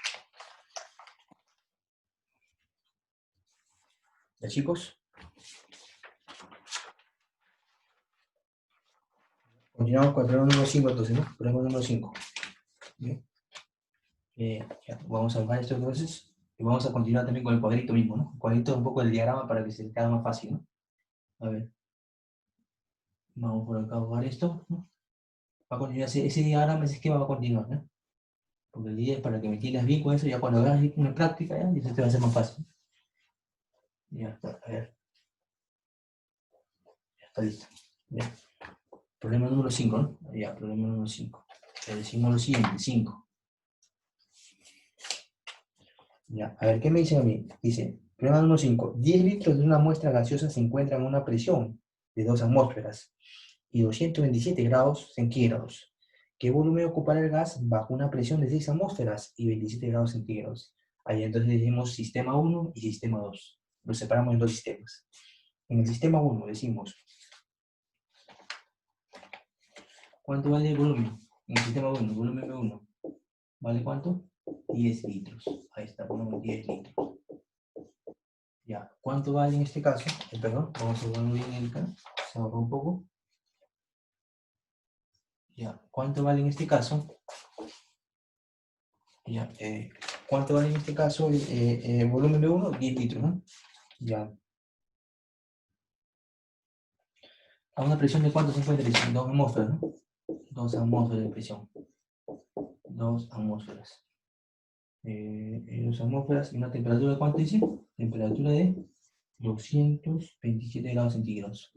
S1: ¿Ya, chicos? Continuamos con el problema número 5 entonces, ¿no? Problema número 5. Bien. Ya, vamos a buscar esto entonces. Y vamos a continuar también con el cuadrito mismo, ¿no? El cuadrito es un poco del diagrama para que se te haga más fácil, ¿no? A ver. Vamos por acá a buscar esto, ¿no? Va a continuar ese diagrama, ese esquema va a continuar, ¿no? Porque el día es para que me entiendas bien con eso, ya cuando hagas una práctica, ya, eso te va a ser más fácil. Ya está, a ver. Ya está listo. Ya. Problema número 5, ¿no? Ya, problema número 5. Le decimos lo siguiente, 5. Ya, a ver, ¿qué me dice a mí? Dice, problema número 5. 10 litros de una muestra gaseosa se encuentran a una presión de 2 atmósferas y 227 grados centígrados. ¿Qué volumen ocupará el gas bajo una presión de 6 atmósferas y 27 grados centígrados? Ahí entonces decimos sistema 1 y sistema 2. Los separamos en dos sistemas. En el sistema 1 decimos, ¿cuánto vale el volumen? En el sistema 1, volumen B1. ¿Vale cuánto? 10 litros. Ahí está, ponemos 10 litros. Ya, ¿cuánto vale en este caso? Perdón, vamos a ponerlo bien en acá, se ahorra un poco. Ya, ¿cuánto vale en este caso? Ya, ¿cuánto vale en este caso el volumen de 1? 10 litros, ¿no? Ya. ¿A una presión de cuánto se encuentra? 2 atmósferas, ¿no? 2 atmósferas de presión. 2 atmósferas. 2 atmósferas y una temperatura de cuánto dice? Temperatura de 227 grados centígrados.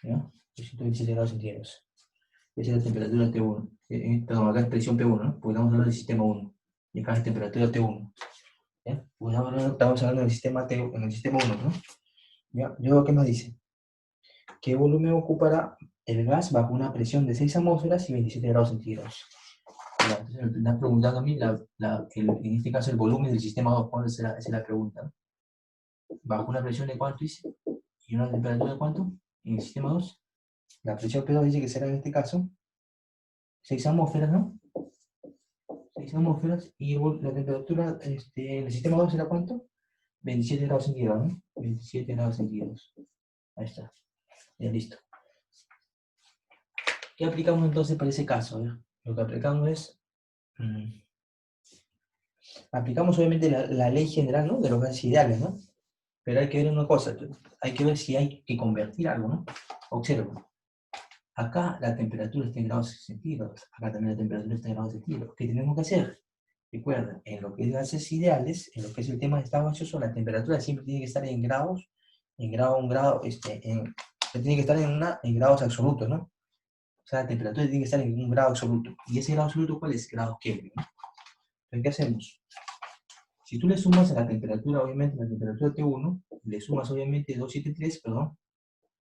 S1: ¿Ya? 227 grados centígrados. Esa es la temperatura T1. Perdón, acá es presión P1, ¿no? Porque estamos hablando del sistema 1. Y acá es temperatura T1. ¿Ya? Pues ahora estamos hablando del sistema T, en el sistema 1, ¿no? ¿Ya? Luego, ¿qué más dice? ¿Qué volumen ocupará el gas bajo una presión de 6 atmósferas y 27 grados centígrados? Ya, entonces me estás preguntando a mí, en este caso, el volumen del sistema 2. ¿Cuál es esa es la pregunta? ¿No? ¿Bajo una presión de cuánto dice? ¿Y una temperatura de cuánto? En el sistema 2. La presión P2 dice que será en este caso 6 atmósferas, ¿no? 6 atmósferas. Y la temperatura en el sistema 2 será cuánto? 27 grados centígrados, ¿no? 27 grados centígrados. Ahí está. Ya listo. ¿Qué aplicamos entonces para ese caso? ¿Ya? Lo que aplicamos es... aplicamos obviamente la ley general, ¿no? De los gases ideales, ¿no? Pero hay que ver una cosa. Hay que ver si hay que convertir algo, ¿no? Observa. Acá la temperatura está en grados centígrados. Acá también la temperatura está en grados centígrados. ¿Qué tenemos que hacer? Recuerda, en lo que es gases ideales, en lo que es el tema de estado gaseoso, la temperatura siempre tiene que estar en grados, tiene que estar en grados absolutos, ¿no? O sea, la temperatura tiene que estar en un grado absoluto. ¿Y ese grado absoluto cuál es? Grados Kelvin, ¿no? Entonces, ¿qué hacemos? Si tú le sumas a la temperatura, obviamente, la temperatura T1, le sumas obviamente 273, perdón,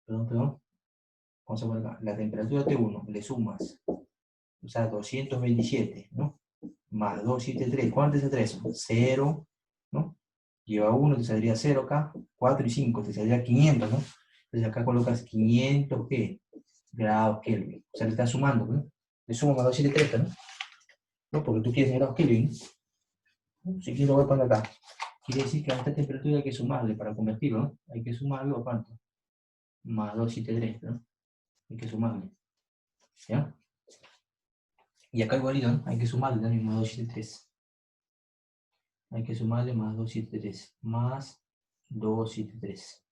S1: vamos a poner acá, la temperatura T1, le sumas, o sea, 227, ¿no? Más 273, ¿cuánto es 3? 0, ¿no? Lleva 1, te saldría 0 acá, 4 y 5, te saldría 500, ¿no? Entonces acá colocas 500, ¿qué? Grados Kelvin. O sea, le estás sumando, ¿no? Le sumo más 273, ¿no? ¿No? Porque tú quieres en grados Kelvin, ¿no? Si quiero, voy a poner acá. Quiere decir que a esta temperatura hay que sumarle para convertirlo, ¿no? Hay que sumarlo a cuánto? Más 273, ¿no? Hay que sumarle. ¿Ya? Y acá igualito, ¿no? Hay que sumarle también más 273. Hay que sumarle más 273. Más 273.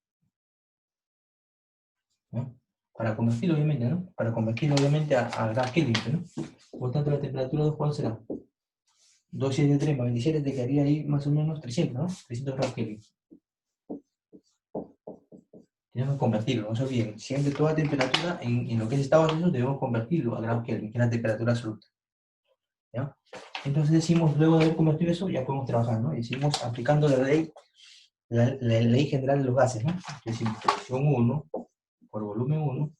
S1: ¿No? Para convertirlo, obviamente, ¿no? Para convertirlo, obviamente, a gas Kelvin, ¿no? Por tanto, la temperatura de 2, ¿cuál será? 273 más 27 te quedaría ahí más o menos 300, ¿no? 300 grados Kelvin. Tenemos que convertirlo, no se olviden. Siempre toda temperatura en lo que es estado gaseoso debemos convertirlo a grados Kelvin, que es la temperatura absoluta. ¿Ya? Entonces decimos, luego de haber convertido eso, ya podemos trabajar, ¿no? Y decimos, aplicando la ley general de los gases, ¿no? Decimos, presión 1 por volumen 1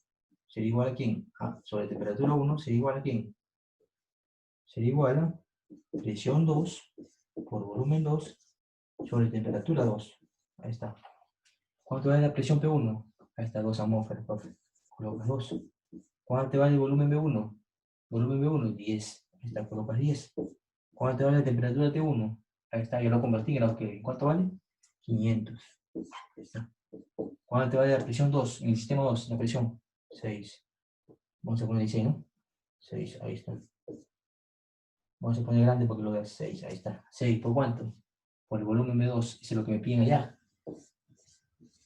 S1: sería igual a ¿quién? Sobre temperatura 1 sería igual a ¿quién? Sería igual a presión 2 por volumen 2 sobre temperatura 2. Ahí está. ¿Cuánto vale la presión P1? Ahí está, 2 atmósferas, profe. Colocas 2. ¿Cuánto vale el volumen B1? Volumen B1, 10. Ahí está, colocas 10. ¿Cuánto vale la temperatura T1? Ahí está, ya lo convertí en grados Kelvin. ¿Cuánto vale? 500. Ahí está. ¿Cuánto vale la presión 2? En el sistema 2, la presión. 6. Vamos a poner 16, ¿no? 6, ahí está. Vamos a poner grande porque lo veas. 6, ahí está. 6, ¿por cuánto? Por el volumen B2. Eso es lo que me piden allá.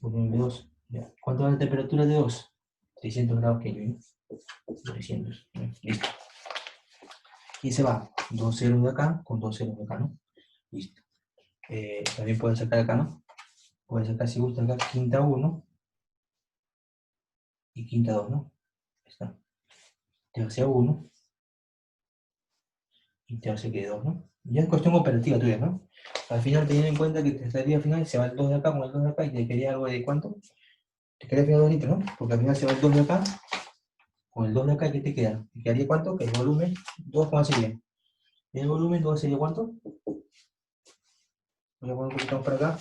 S1: Volumen B2. Ya. ¿Cuánto vale la temperatura de 2? 600 grados Kelvin. 300. Listo. Y se va 2 ceros de acá con 2 ceros de acá, ¿no? Listo. También pueden sacar acá, ¿no? Pueden sacar, si gusta, acá quinta 1 y quinta 2, ¿no? Ahí está. Tercia 1 y tercia que 2, ¿no? Ya es cuestión operativa tuya, ¿no? Al final, teniendo en cuenta que te salida final se va el 2 de acá con el 2 de acá y te quería algo de ¿cuánto? Te quedaría al final 2 litros, ¿no? Porque al final se va el 2 de acá con el 2 de acá y ¿qué te queda? ¿Te quedaría cuánto? Que el volumen 2, ¿cuánto sería? El volumen 2 sería ¿cuánto? Voy a poner un poquito más para acá.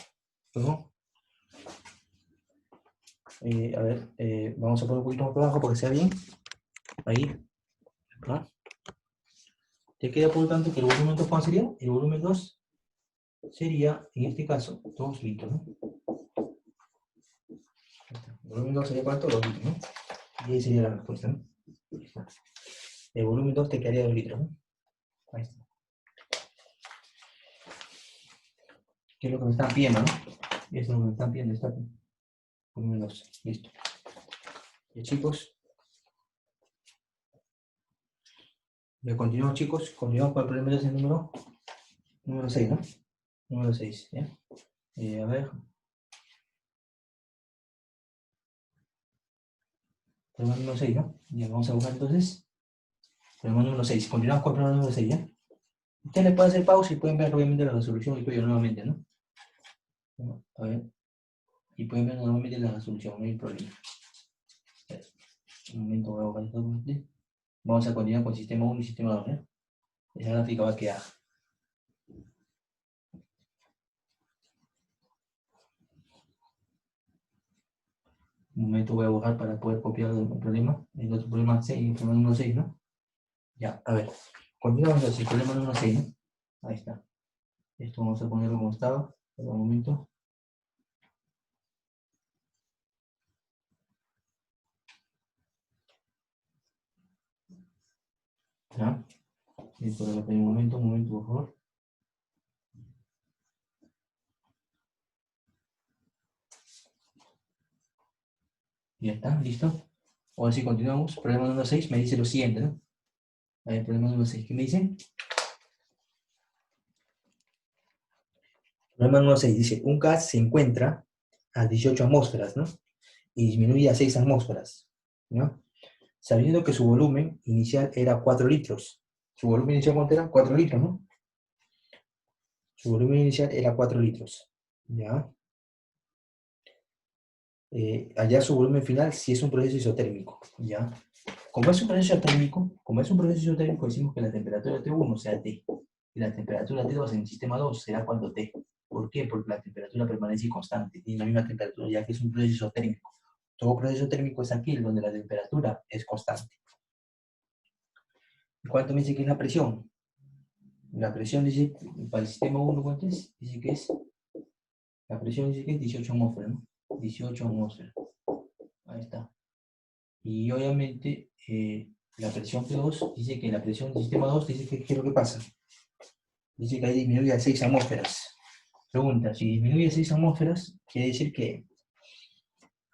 S1: ¿No? A ver, vamos a poner un poquito más para abajo para que sea bien. Ahí. Acá. Te queda por lo tanto que el volumen 2, ¿cuánto sería? El volumen 2 sería, en este caso, 2 litros, ¿no? El volumen 2 sería ¿cuánto? 2 litros, ¿no? Y ahí sería la respuesta, ¿no? Ahí está. El volumen 2 te quedaría 2 litros, ¿no? Ahí está. ¿Qué es lo que me están pidiendo, no? Esto es lo que me están pidiendo, está volumen 2, listo. Y chicos, ya continuamos, chicos, continuamos con el problema de número 6, ¿no? Número 6, ¿ya? A ver, problema número 6, ¿no? Ya vamos a buscar entonces, problema número 6, continuamos con el problema número 6, ¿ya? Ustedes le pueden hacer pausa y pueden ver obviamente la resolución y todo nuevamente, ¿no? A ver, y pueden ver nuevamente la resolución, no hay problema. Un momento, voy a buscar esto. Vamos a continuar con sistema 1 y sistema 2, ¿ya? Esa gráfica va a quedar. Un momento voy a borrar para poder copiar el problema. El otro problema 6, el problema número 6, ¿no? Ya, a ver. Continuamos con el problema número 6, ¿no? Ahí está. Esto vamos a ponerlo como estaba. Por un momento. ¿Ya? Esto lo voy a un momento, por favor. Ya está, listo. Ahora sí continuamos. Problema número 6 me dice lo siguiente, ¿no? A ver, problema número 6, ¿qué me dice? Problema número 6 dice, un gas se encuentra a 18 atmósferas, ¿no? Y disminuye a 6 atmósferas, ¿no? Sabiendo que su volumen inicial era 4 litros. Su volumen inicial, ¿cuánto era? 4 litros, ¿no? Su volumen inicial era 4 litros, ¿ya? Allá su volumen final si es un proceso isotérmico, ¿ya? Como es un proceso isotérmico, decimos que la temperatura T1 sea T, y la temperatura T2 en el sistema 2 será cuando T. ¿Por qué? Porque la temperatura permanece constante, tiene la misma temperatura, ya que es un proceso isotérmico. Todo proceso térmico es aquel donde la temperatura es constante. ¿Cuánto me dice que es la presión? La presión dice, para el sistema 1, ¿cuánto es? Dice que es, la presión dice que es 18 atmósferas, ¿no? 18 atmósferas. Ahí está. Y obviamente la presión P2 dice que la presión del sistema 2 dice que ¿qué es lo que pasa? Dice que ahí disminuye a 6 atmósferas. Pregunta, si disminuye a 6 atmósferas, quiere decir que,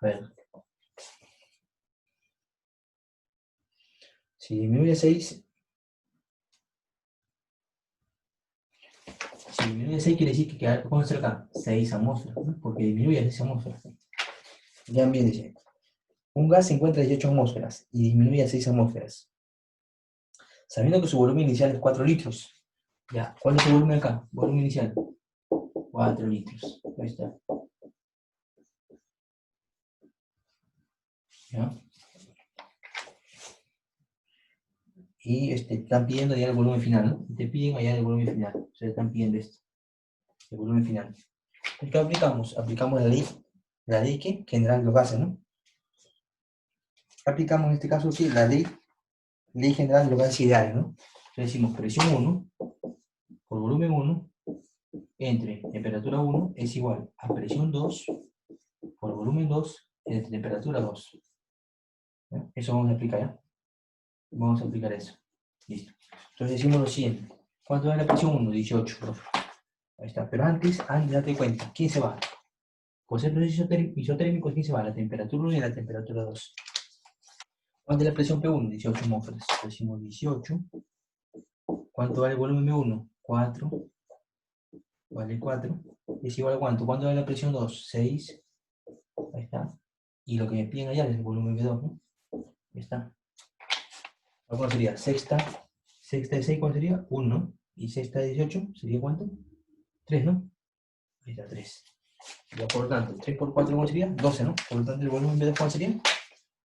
S1: a ver, si disminuye a 6, si disminuye a 6 quiere decir que queda, ¿cómo es acá? 6 atmósferas, ¿no? Porque disminuye a 6 atmósferas. Ya bien dice, un gas se encuentra a 18 atmósferas y disminuye a 6 atmósferas. Sabiendo que su volumen inicial es 4 litros. Ya, ¿cuál es su volumen acá? Volumen inicial. 4 litros. Ahí está. ¿Ya? Y están pidiendo ya el volumen final, ¿no? Te piden allá el volumen final. O sea, están pidiendo esto, el volumen final. ¿Qué aplicamos? Aplicamos la ley que general los gases, ¿no? Aplicamos en este caso, sí, la ley general de los gases ideales, ¿no? Entonces decimos presión 1 por volumen 1 entre temperatura 1 es igual a presión 2 por volumen 2 entre temperatura 2. ¿Ya? Eso vamos a aplicar, ¿ya? Vamos a aplicar eso. Listo. Entonces decimos lo siguiente. ¿Cuánto es la presión 1? 18, profe. Ahí está. Pero antes, date cuenta, ¿quién se va? Por ser proceso isotérmico, ¿quién se va? La temperatura 1 y la temperatura 2. ¿Cuánto es la presión P1? 18 atmósferas. Decimos 18. ¿Cuánto vale el volumen B1? 4. Vale 4. ¿Es igual a cuánto? ¿Cuánto vale la presión 2? 6. Ahí está. Y lo que me piden allá es el volumen B2, ¿no? Ahí está. ¿Cuál sería? Sexta. Sexta de 6, ¿cuál sería? 1. Y sexta de 18, ¿sería cuánto? 3, ¿no? Ahí está, 3. Ya por lo tanto, 3 por 4, ¿cuál sería? 12, ¿no? Por lo tanto, el volumen B2, ¿cuál sería? El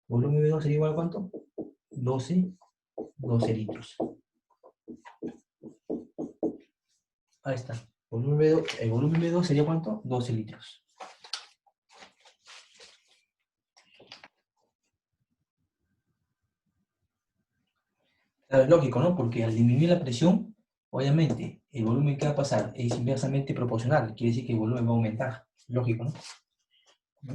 S1: volumen B2 sería igual a cuánto? 12 litros. Ahí está. El volumen B2 sería cuánto? 12 litros. Claro, es lógico, ¿no? Porque al disminuir la presión, Obviamente, el volumen que va a pasar es inversamente proporcional, quiere decir que el volumen va a aumentar. Lógico, ¿no?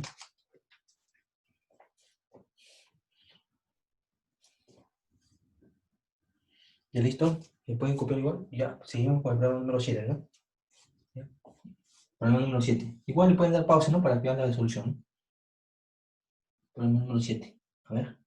S1: ¿Ya listo? ¿Me pueden copiar igual? Ya, seguimos con el problema número 7, ¿no? ¿Ya? Problema número 7. Igual le pueden dar pausa, ¿no? Para activar la resolución, ¿no? Problema número 7. A ver.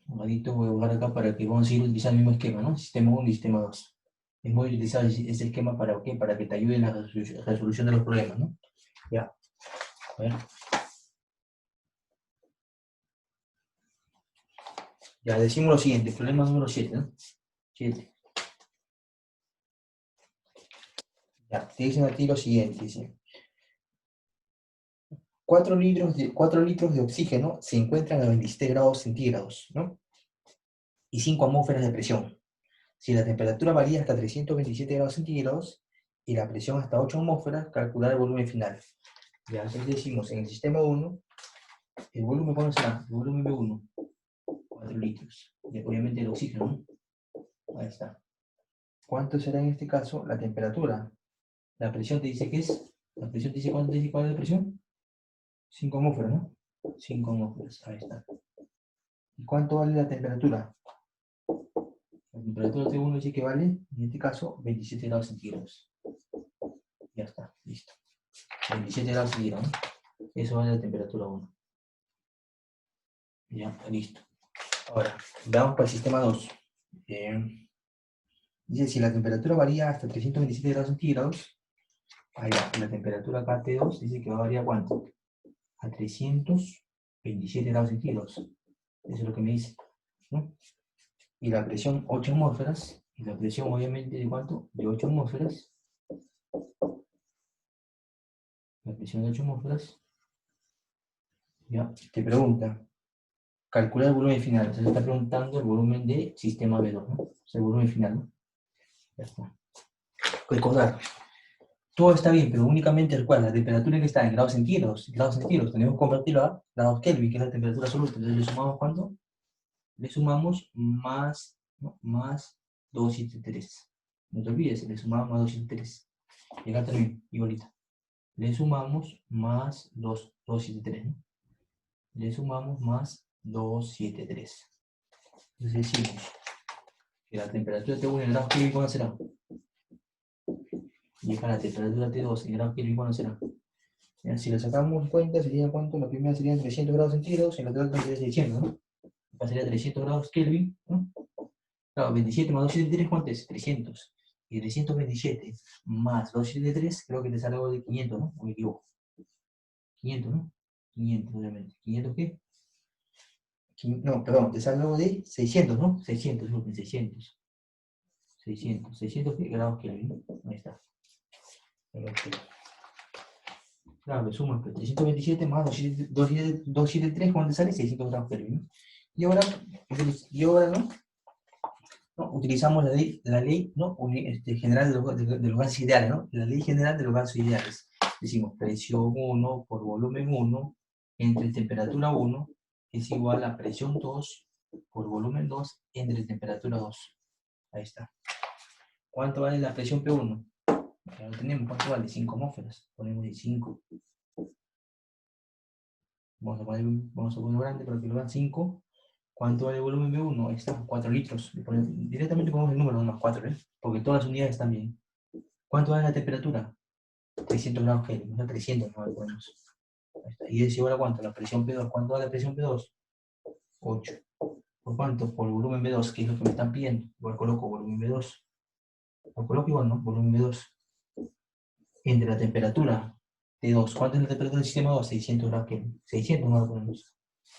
S1: Un ladito voy a borrar acá para que vamos a seguir utilizando el mismo esquema, ¿no? Sistema 1 y sistema 2. Es muy utilizado ese esquema para, ¿qué? Para que te ayude en la resolución de los problemas, ¿no? Ya. A ver. Ya decimos lo siguiente, problema número 7, ¿no? 7. Ya, te dicen aquí lo siguiente, dice. 4 litros de oxígeno se encuentran a 27 grados centígrados, ¿no? Y 5 atmósferas de presión. Si la temperatura varía hasta 327 grados centígrados y la presión hasta 8 atmósferas, calcular el volumen final. Ya, entonces decimos, en el sistema 1, el volumen, ¿cuánto será? El volumen B1, 4 litros. Y obviamente el oxígeno, ¿no? Ahí está. ¿Cuánto será en este caso la temperatura? La presión te dice que es, la presión te dice cuánto te dice cuál es la presión. 5 atmósferas, ¿no? 5 atmósferas, ahí está. ¿Y cuánto vale la temperatura? La temperatura T1 dice que vale, en este caso, 27 grados centígrados. Ya está, listo. 27 grados centígrados, ¿no? Eso vale la temperatura 1. Ya, listo. Ahora, veamos para el sistema 2. Dice, si la temperatura varía hasta 327 grados centígrados, ahí va, la temperatura acá T2 dice que va a variar ¿cuánto? A 327 grados centígrados. Eso es lo que me dice, ¿no? Y la presión 8 atmósferas, y la presión obviamente de ¿cuánto? De 8 atmósferas. La presión de 8 atmósferas. Ya, te pregunta, calcula el volumen final. Se está preguntando el volumen de sistema B2, ¿no? O sea, el volumen final, ¿no? Ya está. Recordar, todo está bien, pero únicamente recuerda, la temperatura que está en grados centígrados, tenemos que convertirlo a grados Kelvin, que es la temperatura absoluta. Entonces, ¿le sumamos cuánto? Le sumamos más, ¿no? Más 273. No te olvides, le sumamos más 273. Y acá también, igualita. Le sumamos más 273, ¿no? Le sumamos más 273. Entonces decimos que la temperatura T1 en grados Kelvin, ¿cuánto será? Y acá la temperatura T2 en grados Kelvin, ¿cuánto será? Ya, si lo sacamos cuenta, sería ¿cuánto? La primera sería 300 grados centígrados y la otra sería 600, ¿no? Acá sería 300 grados Kelvin, ¿no? Claro, 27 más 273, ¿cuánto es? 300. Y 327 más 273, creo que te sale algo de 500, ¿no? O me equivoco. 500, ¿no? 500, obviamente. ¿500 qué? No, perdón, te sale algo de 600, ¿no? 600, ¿no? 600. 600 ¿qué? Grados Kelvin, ¿no? Ahí está. Claro, le sumo 327 más 273, ¿cuánto sale? 600 grados Kelvin, ¿no? Y ahora ¿no? ¿No? Utilizamos la ley ¿no? General de los gases ideales, ¿no? La ley general de los gases ideales. Decimos presión 1 por volumen 1 entre temperatura 1 es igual a presión 2 por volumen 2 entre temperatura 2. Ahí está. ¿Cuánto vale la presión P1? Ya lo tenemos. ¿Cuánto vale? 5 atmósferas. Ponemos de 5. Vamos a ponerlo grande para que lo vean 5. ¿Cuánto vale el volumen B1? Ahí está, 4 litros. Directamente ponemos el número, más 4, ¿eh? Porque todas las unidades están bien. ¿Cuánto vale la temperatura? 300 grados Kelvin, no 300, no lo ponemos. Ahí está. ¿Y es igual a cuánto? La presión P2. ¿Cuánto vale la presión P2? 8. ¿Por cuánto? Por el volumen B2, que es lo que me están pidiendo. Igual coloco volumen B2. Lo coloco igual, ¿no? Volumen B2. Entre la temperatura T2. ¿Cuánto es la temperatura del sistema 2? 600 grados Kelvin. 600 no lo ponemos.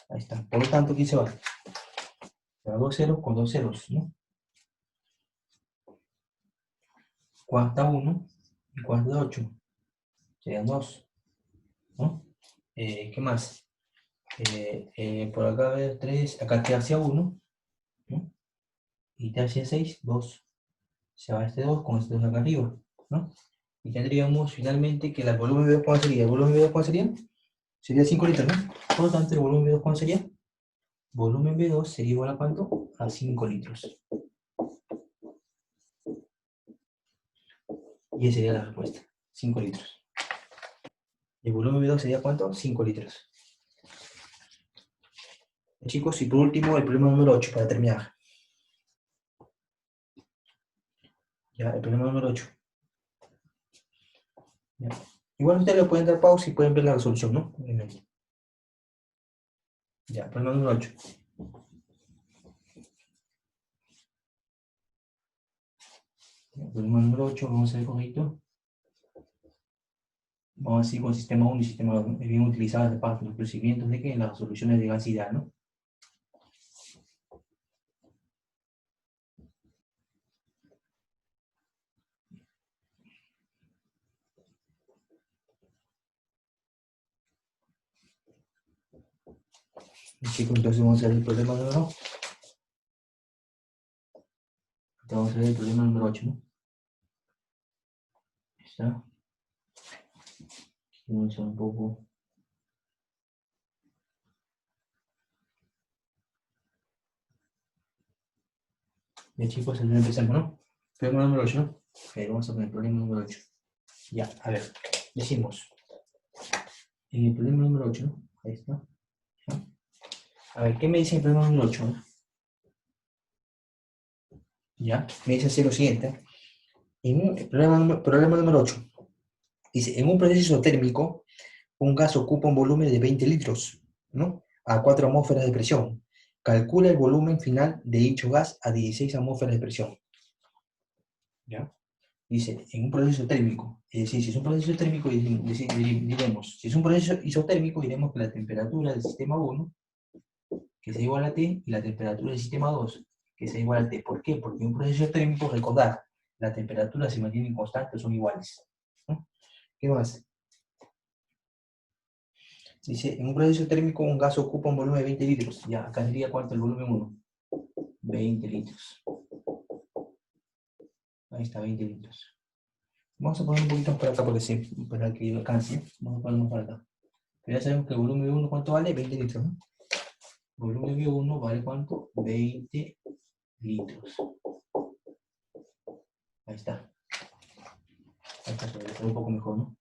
S1: Ahí está. Por lo tanto, ¿qué se va? Se va 2 ceros con 2 ceros, ¿no? Cuarta 1 y cuarta 8. Serían 2, ¿no? ¿Qué más? Por acá a ver 3, acá tercia 1, ¿no? Y tercia 6, 2. Se va este 2 con este 2 acá arriba, ¿no? Y tendríamos finalmente que el volumen B2, ¿cuál sería? ¿El volumen B2 cuál sería? Sería 5 litros, ¿no? Por lo tanto, el volumen B2 ¿cuál sería? volumen B2 sería igual a ¿cuánto? A 5 litros. Y esa sería la respuesta, 5 litros. El volumen B2 sería ¿cuánto? 5 litros. Chicos, y por último, el problema número 8, para terminar. Ya, el problema número 8. Ya. Igual ustedes le pueden dar pausa y pueden ver la resolución, ¿no? Obviamente. Ya, problema número 8. Ya, problema número 8, vamos a ver correcto. Vamos a seguir con sistema 1 y sistema 2, ¿no? Es bien utilizadas de parte de los procedimientos de que en las resoluciones de gas ideal, ¿no? Chicos, entonces vamos a ver el problema número. Vamos a ver el problema número 8, ¿no? Ahí está. Vamos a usar un poco. Ya chicos, empezamos, ¿no? Problema número 8, ¿no? Ok, vamos a poner el problema número 8. Ya, a ver, decimos. En el problema número 8, ¿no? Ahí está. ¿Ya? A ver, ¿qué me dice el problema número 8? ¿No? Ya, me dice así lo siguiente. El problema número 8. Dice, en un proceso isotérmico, un gas ocupa un volumen de 20 litros, ¿no? A 4 atmósferas de presión. Calcula el volumen final de dicho gas a 16 atmósferas de presión. ¿Ya? Dice, en un proceso térmico, es decir, si es un proceso térmico, diremos, si es un proceso isotérmico, diremos que la temperatura del sistema 1, que sea igual a T, y la temperatura del sistema 2, que sea igual a T. ¿Por qué? Porque en un proceso térmico, recordar, la temperatura se mantiene constante, son iguales. ¿No? ¿Qué más? Dice, en un proceso térmico, un gas ocupa un volumen de 20 litros. Ya, acá sería cuánto el volumen 1. 20 litros. Ahí está, 20 litros. Vamos a poner un poquito por acá, porque sí, para que alcance. Vamos a ponerlo por acá. Pero ya sabemos que el volumen B1, ¿cuánto vale? 20 litros, ¿no? Volumen B1 vale ¿cuánto? 20 litros. Ahí está. Ahí está, se ve un poco mejor, ¿no?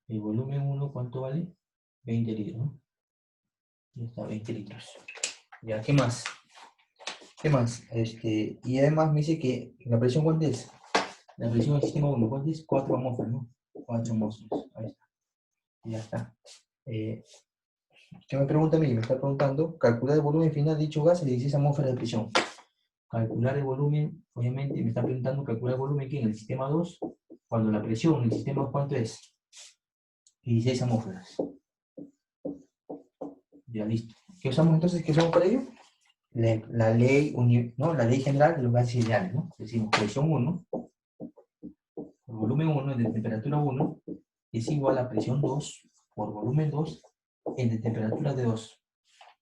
S1: El volumen 1, ¿cuánto vale? 20 litros, ¿no? Ya está, 20 litros. Ya, ¿qué más? ¿Qué más? Y además me dice que la presión, ¿cuánto es? La presión del sistema 1, ¿cuánto es? 4 atmósferas, ¿no? 4 atmósferas. Ahí está. Ya está. ¿Qué me pregunta a mí? Me está preguntando, calcular el volumen final de dicho gas a 16 atmósferas de presión. Calcular el volumen, obviamente me está preguntando calcular el volumen aquí en el sistema 2, cuando la presión en el sistema 2, ¿cuánto es? 16 atmósferas. Ya listo. ¿Qué usamos entonces? ¿Qué usamos para ello? La ley, ¿no? La ley general de los gases ideales, ¿no? Decimos presión 1, por volumen 1 de temperatura 1, es igual a presión 2 por volumen 2 en de temperatura de 2.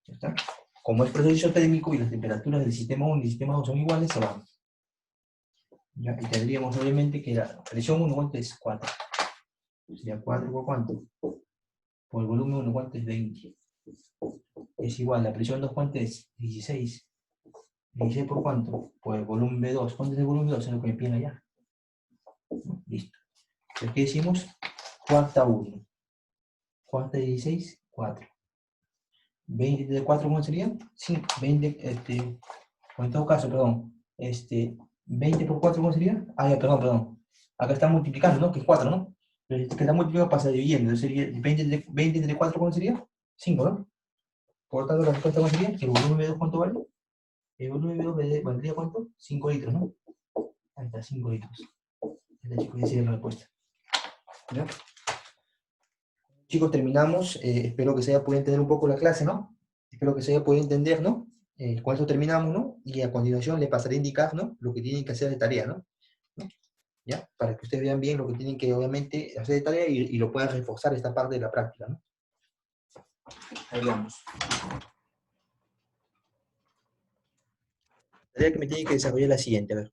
S1: ¿Ya está? Como es proceso isotérmico y las temperaturas del sistema 1 y del sistema 2 son iguales, se van. ¿Ya? Y tendríamos obviamente que la presión 1, ¿cuánto es? 4. Sería 4 por cuánto? Por el volumen 1, ¿cuánto es? 20. Es igual, la presión 2, ¿cuánto es? 16. 16 por cuánto? Por el volumen B2. ¿Cuánto es el volumen B2? Es lo que me piden allá. Listo. Entonces, ¿qué decimos? Cuarta 1. Cuarta 16, 4. 20 de 4, ¿cómo sería? Sí, 20, o en todo caso, perdón, 20 por 4, ¿cómo sería? Ah, ya, perdón. Acá está multiplicando, ¿no? Que es 4, ¿no? Entonces, que está multiplicando pasa dividiendo. Entonces sería 20 entre 4, ¿cómo sería? 5, ¿no? Por lo tanto, la respuesta, ¿cuál sería? ¿El volumen B2 cuánto vale? El volumen B2 valdría ¿cuánto? 5 litros, ¿no? Ahí está, 5 litros. Esta, chicos, esa es la respuesta. ¿Ya? Chicos, terminamos. Espero que se haya podido entender un poco la clase, ¿no? Espero que se haya podido entender, ¿no? Con esto terminamos, ¿no? Y a continuación le pasaré a indicar, ¿no? Lo que tienen que hacer de tarea, ¿no? ¿Ya? Para que ustedes vean bien lo que tienen que, obviamente, hacer de tarea y lo puedan reforzar esta parte de la práctica, ¿no? Ahí vamos. La tarea que me tiene que desarrollar es la siguiente, a ver.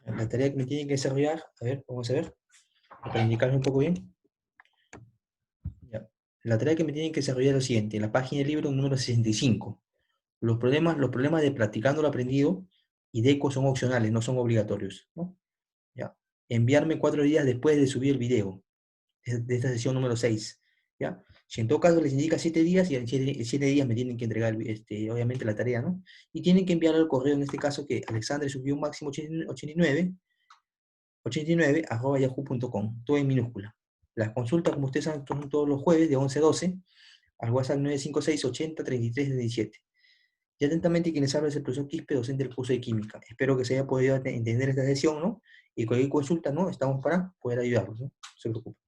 S1: La tarea que me tiene que desarrollar, a ver, vamos a ver, para indicarles un poco bien. Ya. La tarea que me tienen que desarrollar es lo siguiente, en la página del libro número 65. Los problemas de practicando lo aprendido y DECO son opcionales, no son obligatorios, ¿no? ¿Ya? Enviarme 4 días después de subir el video de esta sesión número 6, ¿ya? Si en todo caso les indica 7 días, y en 7 días me tienen que entregar, obviamente, la tarea, ¿no? Y tienen que enviar al correo, en este caso, que Alexandre subió un máximo 89, todo en minúscula. Las consultas, como ustedes saben, son todos los jueves de 11 a 12, al WhatsApp 956-80-33-17. Y atentamente quienes habla es el profesor Quispe, docente del curso de Química. Espero que se haya podido entender esta sesión, ¿no? Y cualquier consulta, ¿no? Estamos para poder ayudarlos, ¿no? No se preocupen.